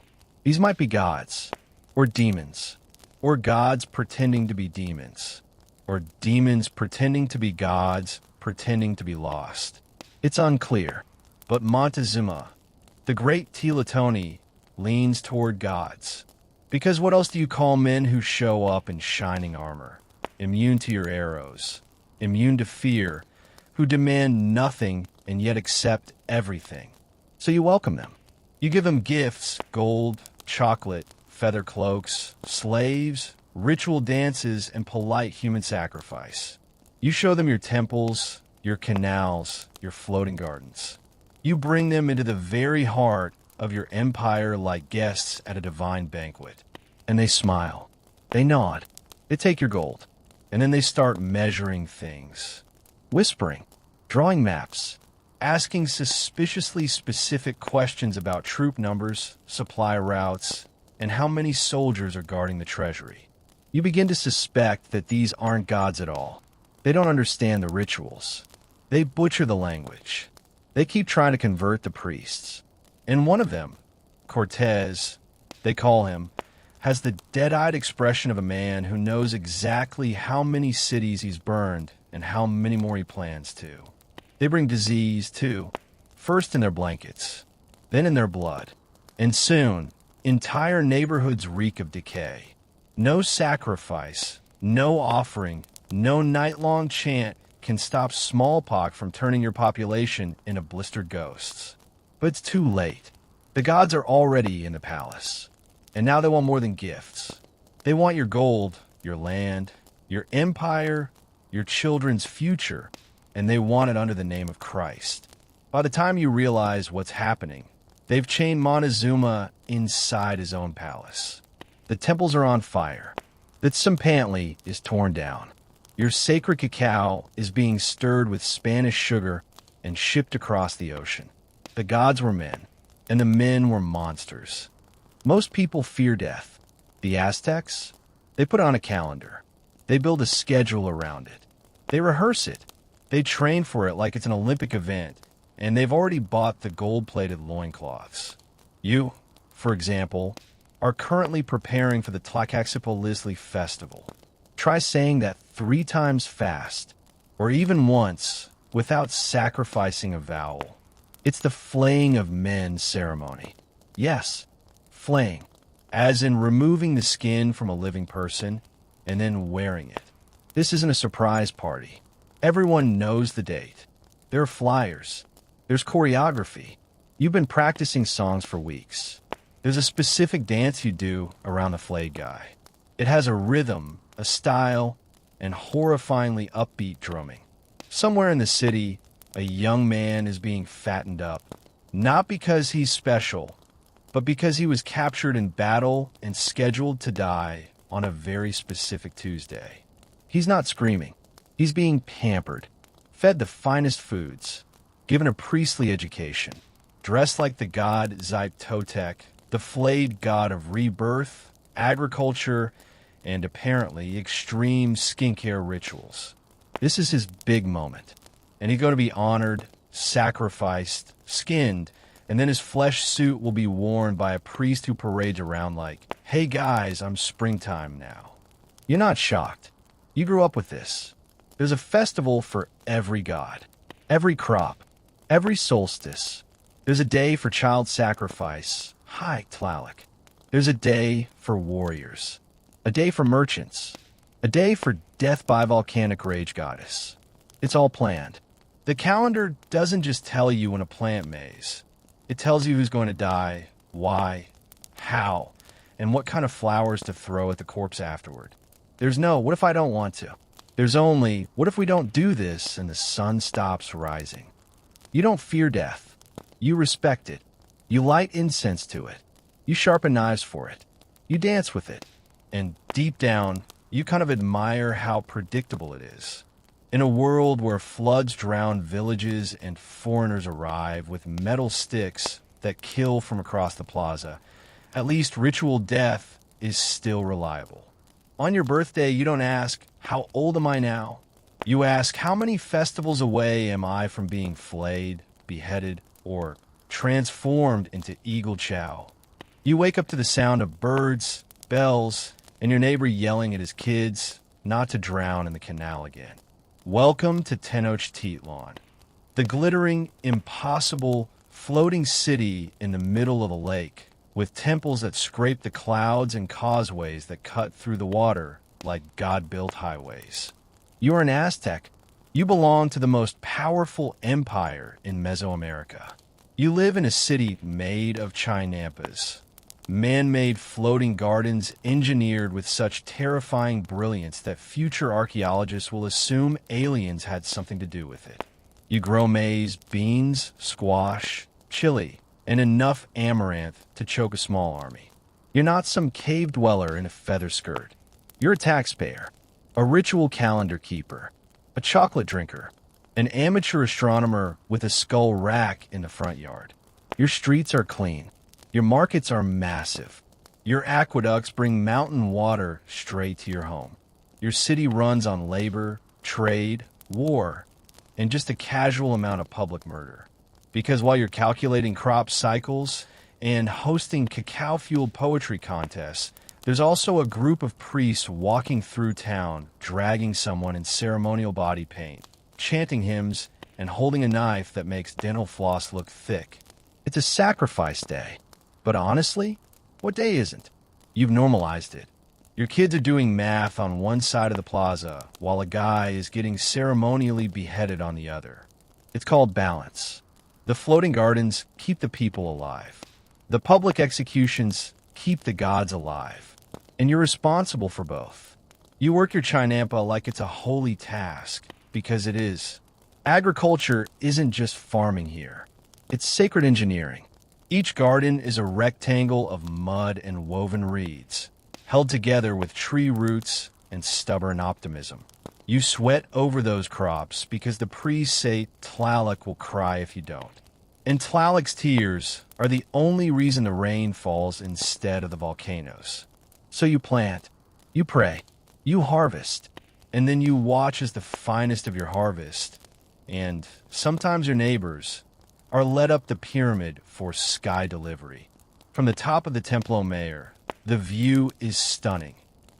these might be gods, or demons, or gods pretending to be demons, or demons pretending to be gods, pretending to be lost. It's unclear, but Montezuma, the great Teletoni, leans toward gods. Because what else do you call men who show up in shining armor, immune to your arrows, immune to fear, who demand nothing and yet accept everything? So you welcome them. You give them gifts, gold, chocolate, feather cloaks, slaves, ritual dances, and polite human sacrifice. You show them your temples, your canals, your floating gardens. You bring them into the very heart of your empire like guests at a divine banquet. And they smile. They nod. They take your gold. And then they start measuring things. Whispering. Drawing maps. Asking suspiciously specific questions about troop numbers, supply routes, and how many soldiers are guarding the treasury. You begin to suspect that these aren't gods at all. They don't understand the rituals. They butcher the language. They keep trying to convert the priests. And one of them, Cortez, they call him, has the dead-eyed expression of a man who knows exactly how many cities he's burned and how many more he plans to. They bring disease, too, first in their blankets, then in their blood. And soon, entire neighborhoods reek of decay. No sacrifice, no offering, no night-long chant can stop smallpox from turning your population into blistered ghosts. But it's too late. The gods are already in the palace. And now they want more than gifts. They want your gold, your land, your empire, your children's future, and they want it under the name of Christ. By the time you realize what's happening, they've chained Montezuma inside his own palace. The temples are on fire. The Tzimpantli is torn down. Your sacred cacao is being stirred with Spanish sugar and shipped across the ocean. The gods were men, and the men were monsters. Most people fear death. The Aztecs, they put on a calendar. They build a schedule around it. They rehearse it. They train for it like it's an Olympic event, and they've already bought the gold-plated loincloths. You, for example, are currently preparing for the Tlaxcapalisli festival. Try saying that 3 times fast, or even once, without sacrificing a vowel. It's the flaying of men ceremony. Yes, flaying, as in removing the skin from a living person and then wearing it. This isn't a surprise party. Everyone knows the date. There are flyers. There's choreography. You've been practicing songs for weeks. There's a specific dance you do around the flayed guy. It has a rhythm, a style, and horrifyingly upbeat drumming. Somewhere in the city, a young man is being fattened up, not because he's special, but because he was captured in battle and scheduled to die on a very specific Tuesday. He's not screaming. He's being pampered, fed the finest foods, given a priestly education, dressed like the god Zytotec, the flayed god of rebirth, agriculture, and apparently extreme skincare rituals. This is his big moment, and he's going to be honored, sacrificed, skinned, and then his flesh suit will be worn by a priest who parades around like, "Hey guys, I'm springtime now." You're not shocked. You grew up with this. There's a festival for every god, every crop, every solstice. There's a day for child sacrifice. Hi, Tlaloc. There's a day for warriors, a day for merchants, a day for death by volcanic rage goddess. It's all planned. The calendar doesn't just tell you when a plant mays. It tells you who's going to die, why, how, and what kind of flowers to throw at the corpse afterward. There's no, what if I don't want to? There's only, what if we don't do this and the sun stops rising? You don't fear death. You respect it. You light incense to it. You sharpen knives for it. You dance with it. And deep down, you kind of admire how predictable it is. In a world where floods drown villages and foreigners arrive with metal sticks that kill from across the plaza, at least ritual death is still reliable. On your birthday, you don't ask, "How old am I now?" You ask, "How many festivals away am I from being flayed, beheaded, or transformed into eagle chow?" You wake up to the sound of birds, bells, and your neighbor yelling at his kids not to drown in the canal again. Welcome to Tenochtitlan, the glittering, impossible, floating city in the middle of a lake, with temples that scrape the clouds and causeways that cut through the water like God-built highways. You are an Aztec. You belong to the most powerful empire in Mesoamerica. You live in a city made of chinampas, man-made floating gardens engineered with such terrifying brilliance that future archaeologists will assume aliens had something to do with it. You grow maize, beans, squash, chili, and enough amaranth to choke a small army. You're not some cave dweller in a feather skirt. You're a taxpayer, a ritual calendar keeper, a chocolate drinker, an amateur astronomer with a skull rack in the front yard. Your streets are clean. Your markets are massive. Your aqueducts bring mountain water straight to your home. Your city runs on labor, trade, war, and just a casual amount of public murder. Because while you're calculating crop cycles and hosting cacao-fueled poetry contests, there's also a group of priests walking through town, dragging someone in ceremonial body paint, chanting hymns, and holding a knife that makes dental floss look thick. It's a sacrifice day. But honestly, what day isn't? You've normalized it. Your kids are doing math on one side of the plaza, while a guy is getting ceremonially beheaded on the other. It's called balance. The floating gardens keep the people alive. The public executions keep the gods alive. And you're responsible for both. You work your chinampa like it's a holy task, because it is. Agriculture isn't just farming here. It's sacred engineering. Each garden is a rectangle of mud and woven reeds, held together with tree roots and stubborn optimism. You sweat over those crops because the priests say Tlaloc will cry if you don't. And Tlaloc's tears are the only reason the rain falls instead of the volcanoes. So you plant, you pray, you harvest, and then you watch as the finest of your harvest, and sometimes your neighbors, are led up the pyramid for sky delivery. From the top of the Templo Mayor, the view is stunning.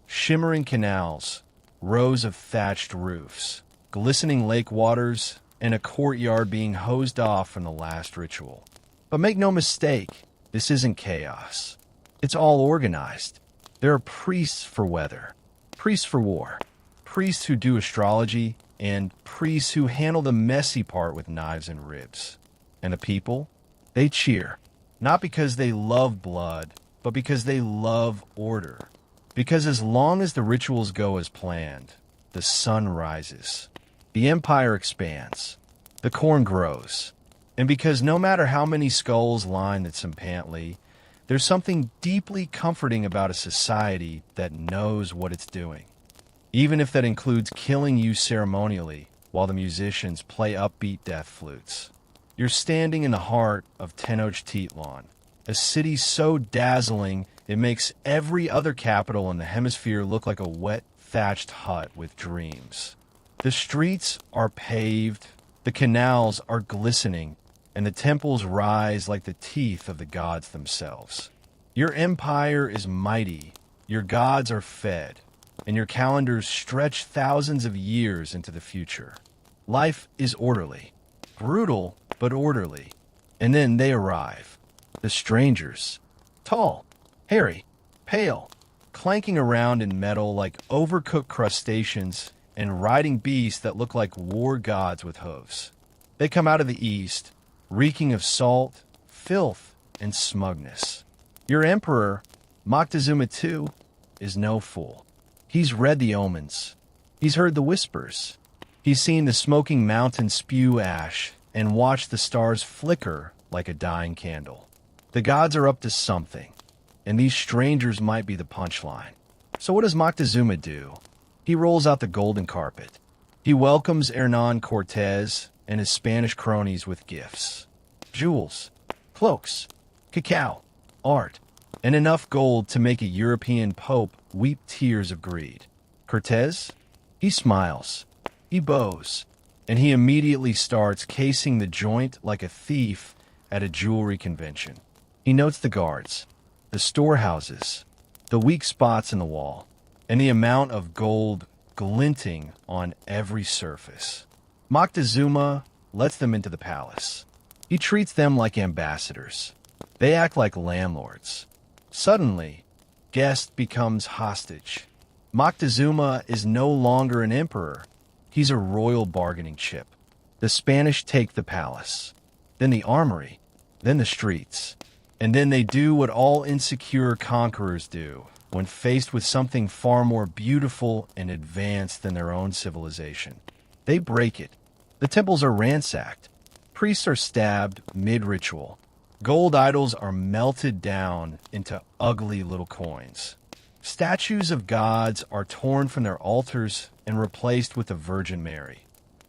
Shimmering canals, rows of thatched roofs, glistening lake waters, and a courtyard being hosed off from the last ritual. But make no mistake, this isn't chaos. It's all organized. There are priests for weather, priests for war, priests who do astrology, and priests who handle the messy part with knives and ribs. And the people, they cheer, not because they love blood, but because they love order. Because as long as the rituals go as planned, the sun rises, the empire expands, the corn grows. And because no matter how many skulls line the Tsimpantli, there's something deeply comforting about a society that knows what it's doing. Even if that includes killing you ceremonially while the musicians play upbeat death flutes. You're standing in the heart of Tenochtitlan, a city so dazzling it makes every other capital in the hemisphere look like a wet, thatched hut with dreams. The streets are paved, the canals are glistening, and the temples rise like the teeth of the gods themselves. Your empire is mighty, your gods are fed, and your calendars stretch thousands of years into the future. Life is orderly, brutal, but orderly. And then they arrive. The strangers. Tall, hairy, pale, clanking around in metal like overcooked crustaceans and riding beasts that look like war gods with hooves. They come out of the east, reeking of salt, filth, and smugness. Your emperor, Moctezuma II, is no fool. He's read the omens. He's heard the whispers. He's seen the smoking mountain spew ash and watched the stars flicker like a dying candle. The gods are up to something, and these strangers might be the punchline. So what does Moctezuma do? He rolls out the golden carpet. He welcomes Hernan Cortez and his Spanish cronies with gifts. Jewels, cloaks, cacao, art, and enough gold to make a European pope weep tears of greed. Cortez? He smiles, he bows, and he immediately starts casing the joint like a thief at a jewelry convention. He notes the guards, the storehouses, the weak spots in the wall, and the amount of gold glinting on every surface. Moctezuma lets them into the palace. He treats them like ambassadors. They act like landlords. Suddenly, guest becomes hostage. Moctezuma is no longer an emperor. He's a royal bargaining chip. The Spanish take the palace, then the armory, then the streets. And then they do what all insecure conquerors do when faced with something far more beautiful and advanced than their own civilization. They break it. The temples are ransacked. Priests are stabbed mid-ritual. Gold idols are melted down into ugly little coins. Statues of gods are torn from their altars and replaced with the Virgin Mary,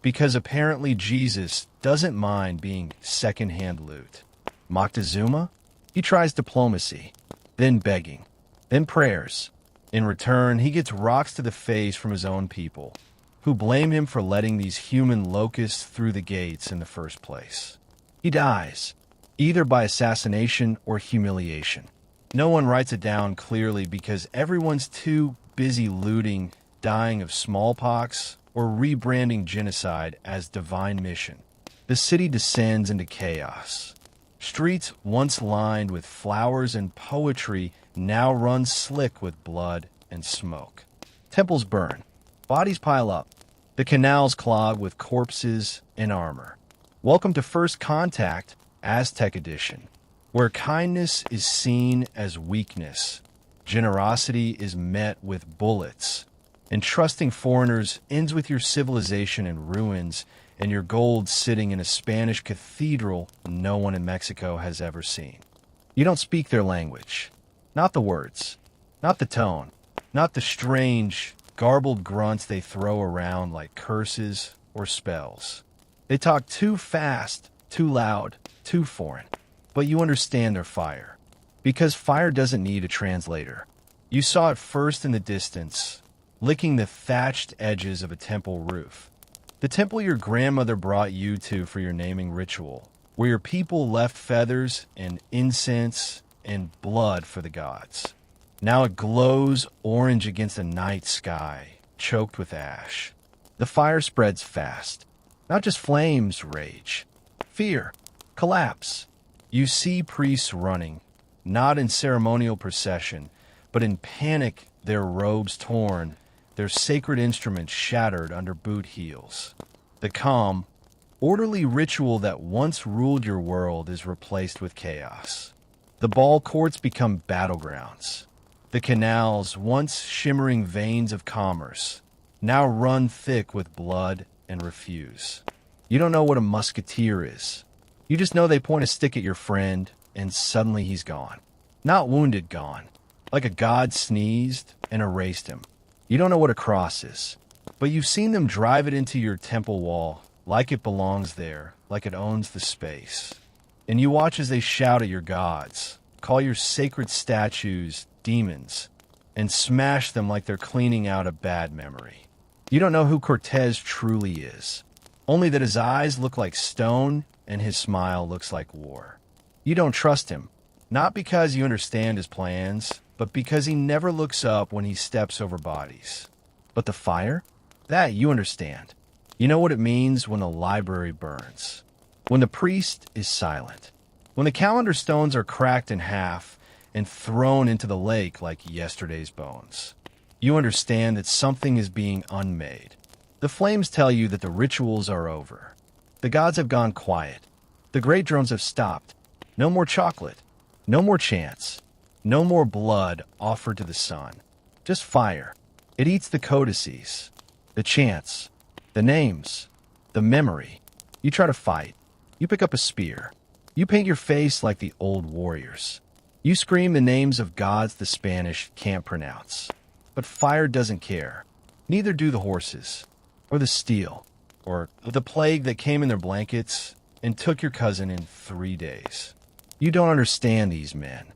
because apparently Jesus doesn't mind being second-hand loot. Moctezuma? He tries diplomacy, then begging, then prayers. In return, he gets rocks to the face from his own people, who blame him for letting these human locusts through the gates in the first place. He dies, either by assassination or humiliation. No one writes it down clearly because everyone's too busy looting, dying of smallpox, or rebranding genocide as divine mission. The city descends into chaos. Streets once lined with flowers and poetry now run slick with blood and smoke. Temples burn. Bodies pile up. The canals clog with corpses and armor. Welcome to First Contact, Aztec edition, where kindness is seen as weakness, generosity is met with bullets, and trusting foreigners ends with your civilization in ruins and your gold sitting in a Spanish cathedral no one in Mexico has ever seen. You don't speak their language. Not the words. Not the tone. Not the strange, garbled grunts they throw around like curses or spells. They talk too fast, too loud, too foreign. But you understand their fire. Because fire doesn't need a translator. You saw it first in the distance, licking the thatched edges of a temple roof. The temple your grandmother brought you to for your naming ritual, where your people left feathers and incense and blood for the gods. Now it glows orange against a night sky, choked with ash. The fire spreads fast. Not just flames rage. Fear. Collapse. You see priests running, not in ceremonial procession, but in panic, their robes torn, their sacred instruments shattered under boot heels. The calm, orderly ritual that once ruled your world is replaced with chaos. The ball courts become battlegrounds. The canals, once shimmering veins of commerce, now run thick with blood and refuse. You don't know what a musketeer is. You just know they point a stick at your friend, and suddenly he's gone. Not wounded, gone. Like a god sneezed and erased him. You don't know what a cross is, but you've seen them drive it into your temple wall like it belongs there, like it owns the space. And you watch as they shout at your gods, call your sacred statues demons, and smash them like they're cleaning out a bad memory. You don't know who Cortez truly is, only that his eyes look like stone and his smile looks like war. You don't trust him, not because you understand his plans, but because he never looks up when he steps over bodies. But the fire? That you understand. You know what it means when a library burns. When the priest is silent. When the calendar stones are cracked in half and thrown into the lake like yesterday's bones. You understand that something is being unmade. The flames tell you that the rituals are over. The gods have gone quiet. The great drones have stopped. No more chocolate. No more chants. No more blood offered to the sun. Just fire. It eats the codices, the chants, the names, the memory. You try to fight. You pick up a spear. You paint your face like the old warriors. You scream the names of gods the Spanish can't pronounce. But fire doesn't care. Neither do the horses, or the steel, or the plague that came in their blankets and took your cousin in 3 days. You don't understand these men.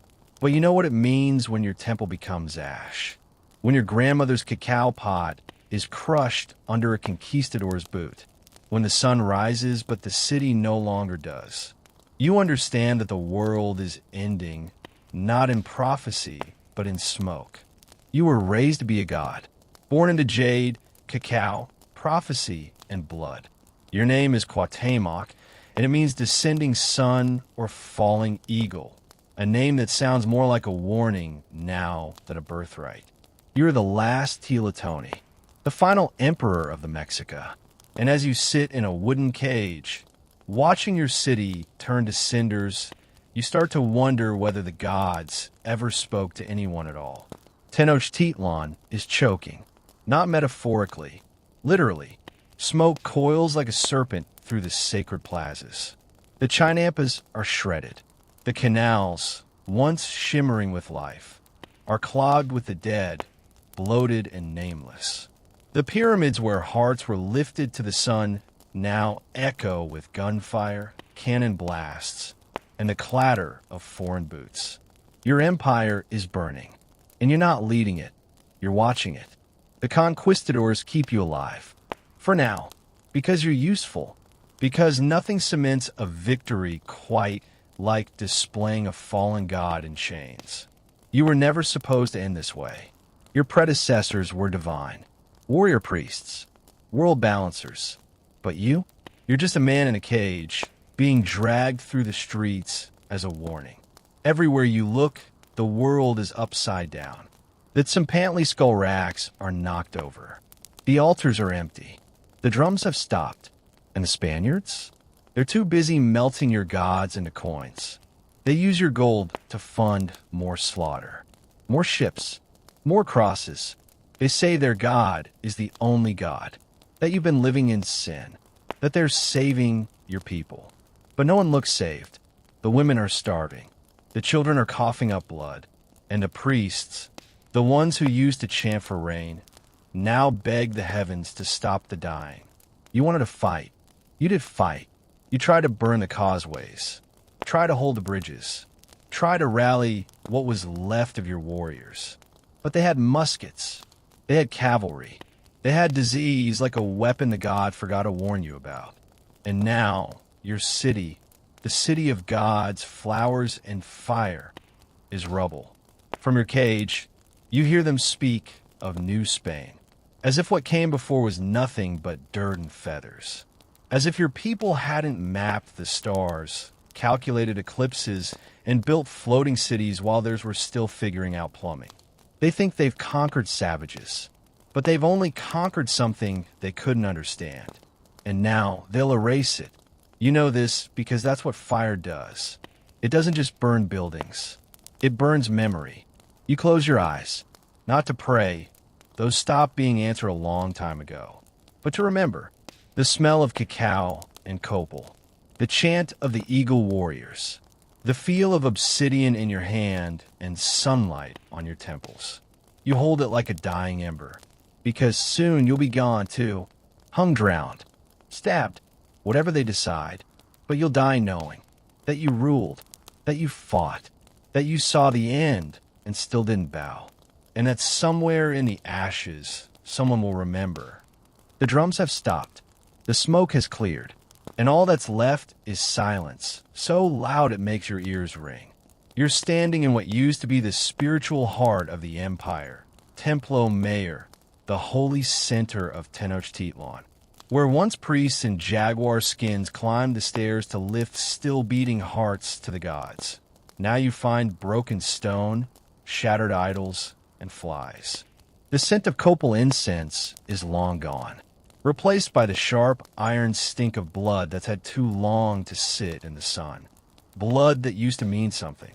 But you know what it means when your temple becomes ash? When your grandmother's cacao pot is crushed under a conquistador's boot? When the sun rises but the city no longer does? You understand that the world is ending, not in prophecy, but in smoke. You were raised to be a god, born into jade, cacao, prophecy, and blood. Your name is Cuauhtémoc, and it means descending sun or falling eagle, a name that sounds more like a warning now than a birthright. You're the last Teletoni, the final emperor of the Mexica, and as you sit in a wooden cage, watching your city turn to cinders, you start to wonder whether the gods ever spoke to anyone at all. Tenochtitlan is choking, not metaphorically, literally. Smoke coils like a serpent through the sacred plazas. The chinampas are shredded. The canals, once shimmering with life, are clogged with the dead, bloated and nameless. The pyramids where hearts were lifted to the sun now echo with gunfire, cannon blasts, and the clatter of foreign boots. Your empire is burning, and you're not leading it, you're watching it. The conquistadors keep you alive. For now, because you're useful, because nothing cements a victory quite like displaying a fallen god in chains. You were never supposed to end this way. Your predecessors were divine, warrior priests, world balancers. But you're just a man in a cage, being dragged through the streets as a warning. Everywhere you look, the world is upside down. The Tzimpantli skull racks are knocked over. The altars are empty. The drums have stopped. And the Spaniards? They're too busy melting your gods into coins. They use your gold to fund more slaughter, more ships, more crosses. They say their God is the only God, that you've been living in sin, that they're saving your people. But no one looks saved. The women are starving. The children are coughing up blood. And the priests, the ones who used to chant for rain, now beg the heavens to stop the dying. You wanted to fight. You did fight. You tried to burn the causeways, try to hold the bridges, try to rally what was left of your warriors. But they had muskets. They had cavalry. They had disease like a weapon the god forgot to warn you about. And now, your city, the city of gods, flowers, and fire, is rubble. From your cage, you hear them speak of New Spain, as if what came before was nothing but dirt and feathers. As if your people hadn't mapped the stars, calculated eclipses, and built floating cities while theirs were still figuring out plumbing. They think they've conquered savages, but they've only conquered something they couldn't understand. And now they'll erase it. You know this because that's what fire does. It doesn't just burn buildings. It burns memory. You close your eyes, not to pray. Those stopped being answered a long time ago. But to remember, the smell of cacao and copal, the chant of the eagle warriors, the feel of obsidian in your hand and sunlight on your temples. You hold it like a dying ember, because soon you'll be gone too, hung, drowned, stabbed, whatever they decide. But you'll die knowing that you ruled, that you fought, that you saw the end and still didn't bow, and that somewhere in the ashes someone will remember. The drums have stopped, the smoke has cleared, and all that's left is silence, so loud it makes your ears ring. You're standing in what used to be the spiritual heart of the empire, Templo Mayor, the holy center of Tenochtitlan, where once priests in jaguar skins climbed the stairs to lift still beating hearts to the gods. Now you find broken stone, shattered idols, and flies. The scent of copal incense is long gone, replaced by the sharp iron stink of blood that's had too long to sit in the sun. Blood that used to mean something.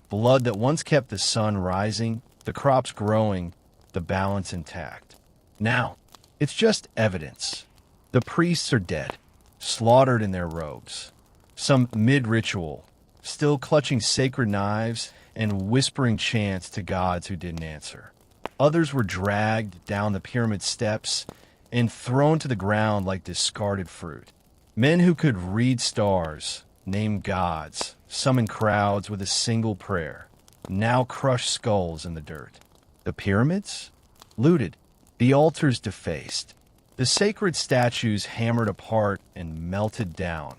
Blood that once kept the sun rising, the crops growing, the balance intact. Now, it's just evidence. The priests are dead, slaughtered in their robes. Some mid-ritual, still clutching sacred knives and whispering chants to gods who didn't answer. Others were dragged down the pyramid steps and thrown to the ground like discarded fruit. Men who could read stars, name gods, summon crowds with a single prayer. now crushed skulls in the dirt. The pyramids? Looted. The altars defaced. The sacred statues hammered apart and melted down.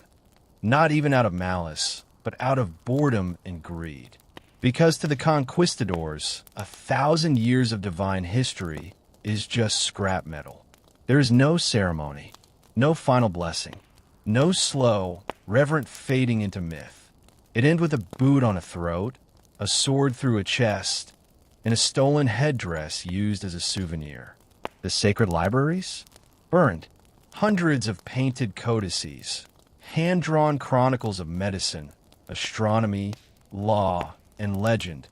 Not even out of malice, but out of boredom and greed. Because to the conquistadors, 1,000 years of divine history is just scrap metal. There is no ceremony, no final blessing, no slow, reverent fading into myth. It ends with a boot on a throat, a sword through a chest, and a stolen headdress used as a souvenir. The sacred libraries? Burned. Hundreds of painted codices, hand-drawn chronicles of medicine, astronomy, law, and legend,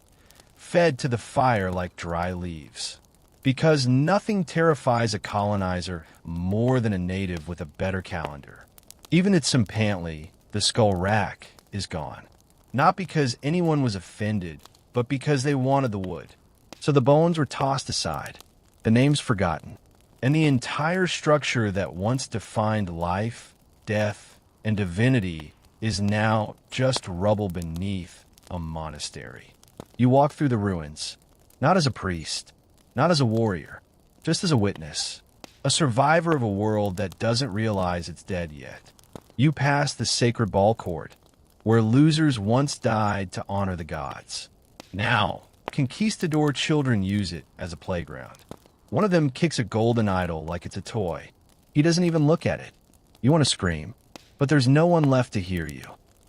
fed to the fire like dry leaves. Because nothing terrifies a colonizer more than a native with a better calendar. Even at Tsimpantli, the skull rack is gone. Not because anyone was offended, but because they wanted the wood. So the bones were tossed aside, the names forgotten, and the entire structure that once defined life, death, and divinity is now just rubble beneath a monastery. You walk through the ruins, not as a priest, not as a warrior, just as a witness, a survivor of a world that doesn't realize it's dead yet. You pass the sacred ball court, where losers once died to honor the gods. Now, conquistador children use it as a playground. One of them kicks a golden idol like it's a toy. He doesn't even look at it. You want to scream, but there's no one left to hear you.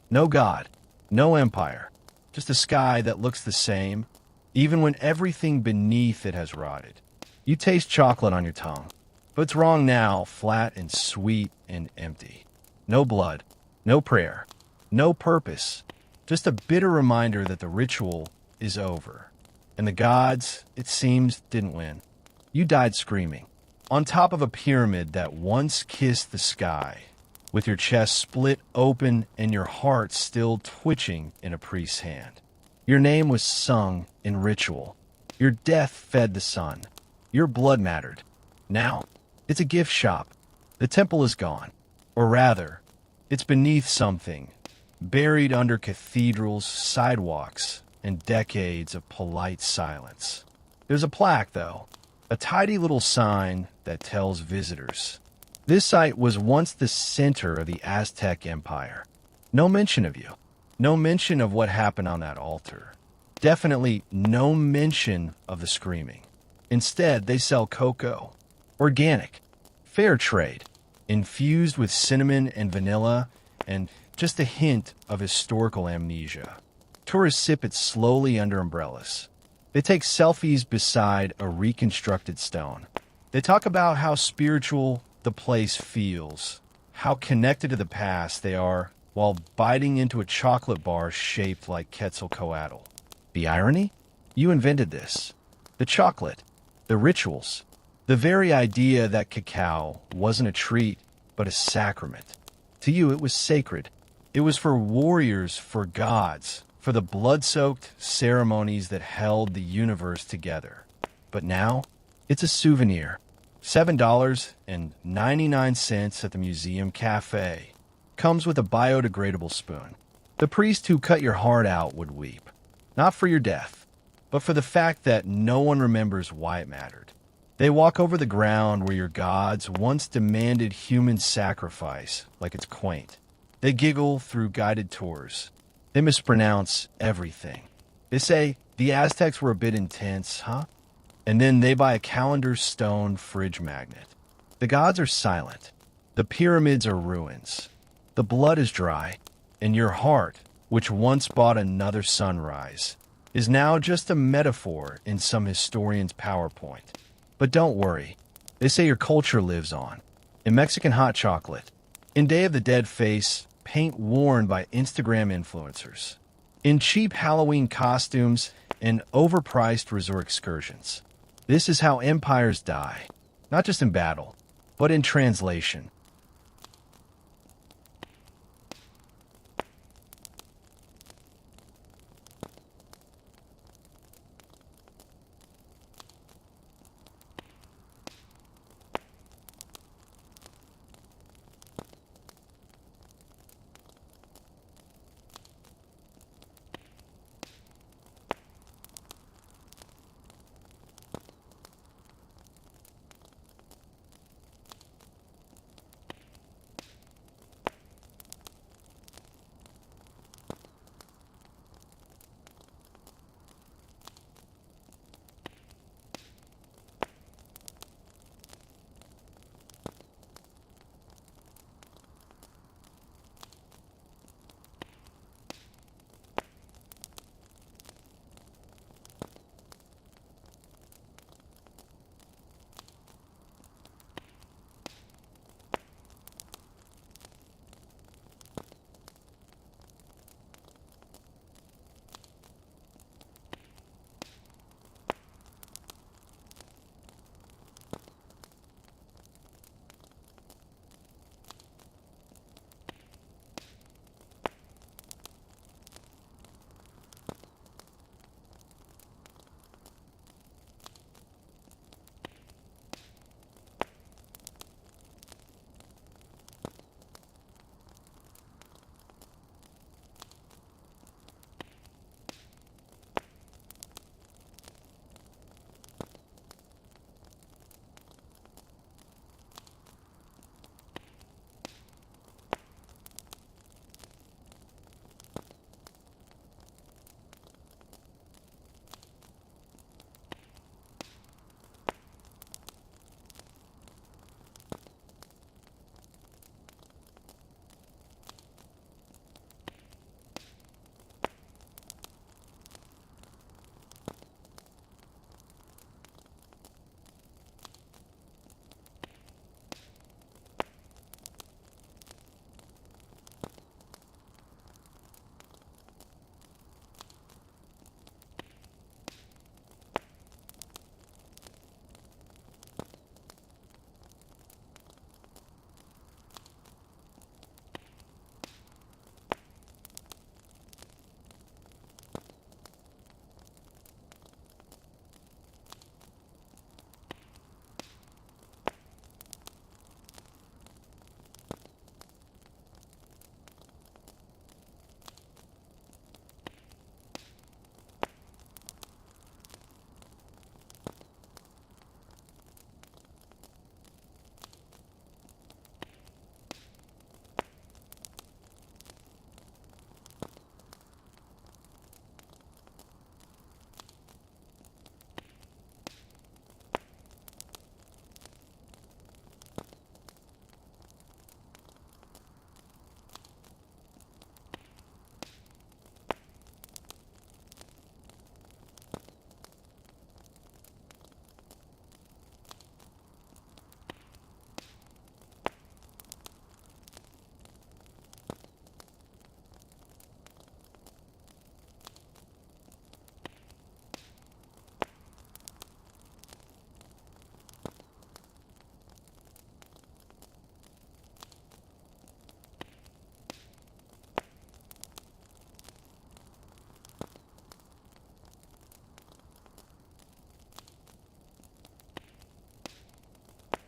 No god, no empire, just a sky that looks the same, even when everything beneath it has rotted. You taste chocolate on your tongue, but it's wrong now, flat and sweet and empty. No blood, no prayer, no purpose, just a bitter reminder that the ritual is over. And the gods, it seems, didn't win. You died screaming, on top of a pyramid that once kissed the sky, with your chest split open and your heart still twitching in a priest's hand. Your name was sung in ritual. Your death fed the sun. Your blood mattered. Now, it's a gift shop. The temple is gone. Or rather, it's beneath something, buried under cathedrals, sidewalks, and decades of polite silence. There's a plaque, though, a tidy little sign that tells visitors. This site was once the center of the Aztec Empire. No mention of you. No mention of what happened on that altar. Definitely no mention of the screaming. Instead, they sell cacao. Organic. Fair trade. Infused with cinnamon and vanilla and just a hint of historical amnesia. Tourists sip it slowly under umbrellas. They take selfies beside a reconstructed stone. They talk about how spiritual the place feels, how connected to the past they are, while biting into a chocolate bar shaped like Quetzalcoatl. The irony? You invented this. The chocolate, the rituals, the very idea that cacao wasn't a treat, but a sacrament. To you, it was sacred. It was for warriors, for gods, for the blood-soaked ceremonies that held the universe together. But now, it's a souvenir. $7.99 at the museum cafe. Comes with a biodegradable spoon. The priest who cut your heart out would weep. Not for your death, but for the fact that no one remembers why it mattered. They walk over the ground where your gods once demanded human sacrifice, like it's quaint. They giggle through guided tours. They mispronounce everything. They say, the Aztecs were a bit intense, huh? And then they buy a calendar stone fridge magnet. The gods are silent. The pyramids are ruins. The blood is dry, and your heart, which once bought another sunrise, is now just a metaphor in some historian's PowerPoint. But don't worry. They say your culture lives on. In Mexican hot chocolate. In Day of the Dead face, paint worn by Instagram influencers. In cheap Halloween costumes and overpriced resort excursions. This is how empires die. Not just in battle, but in translation.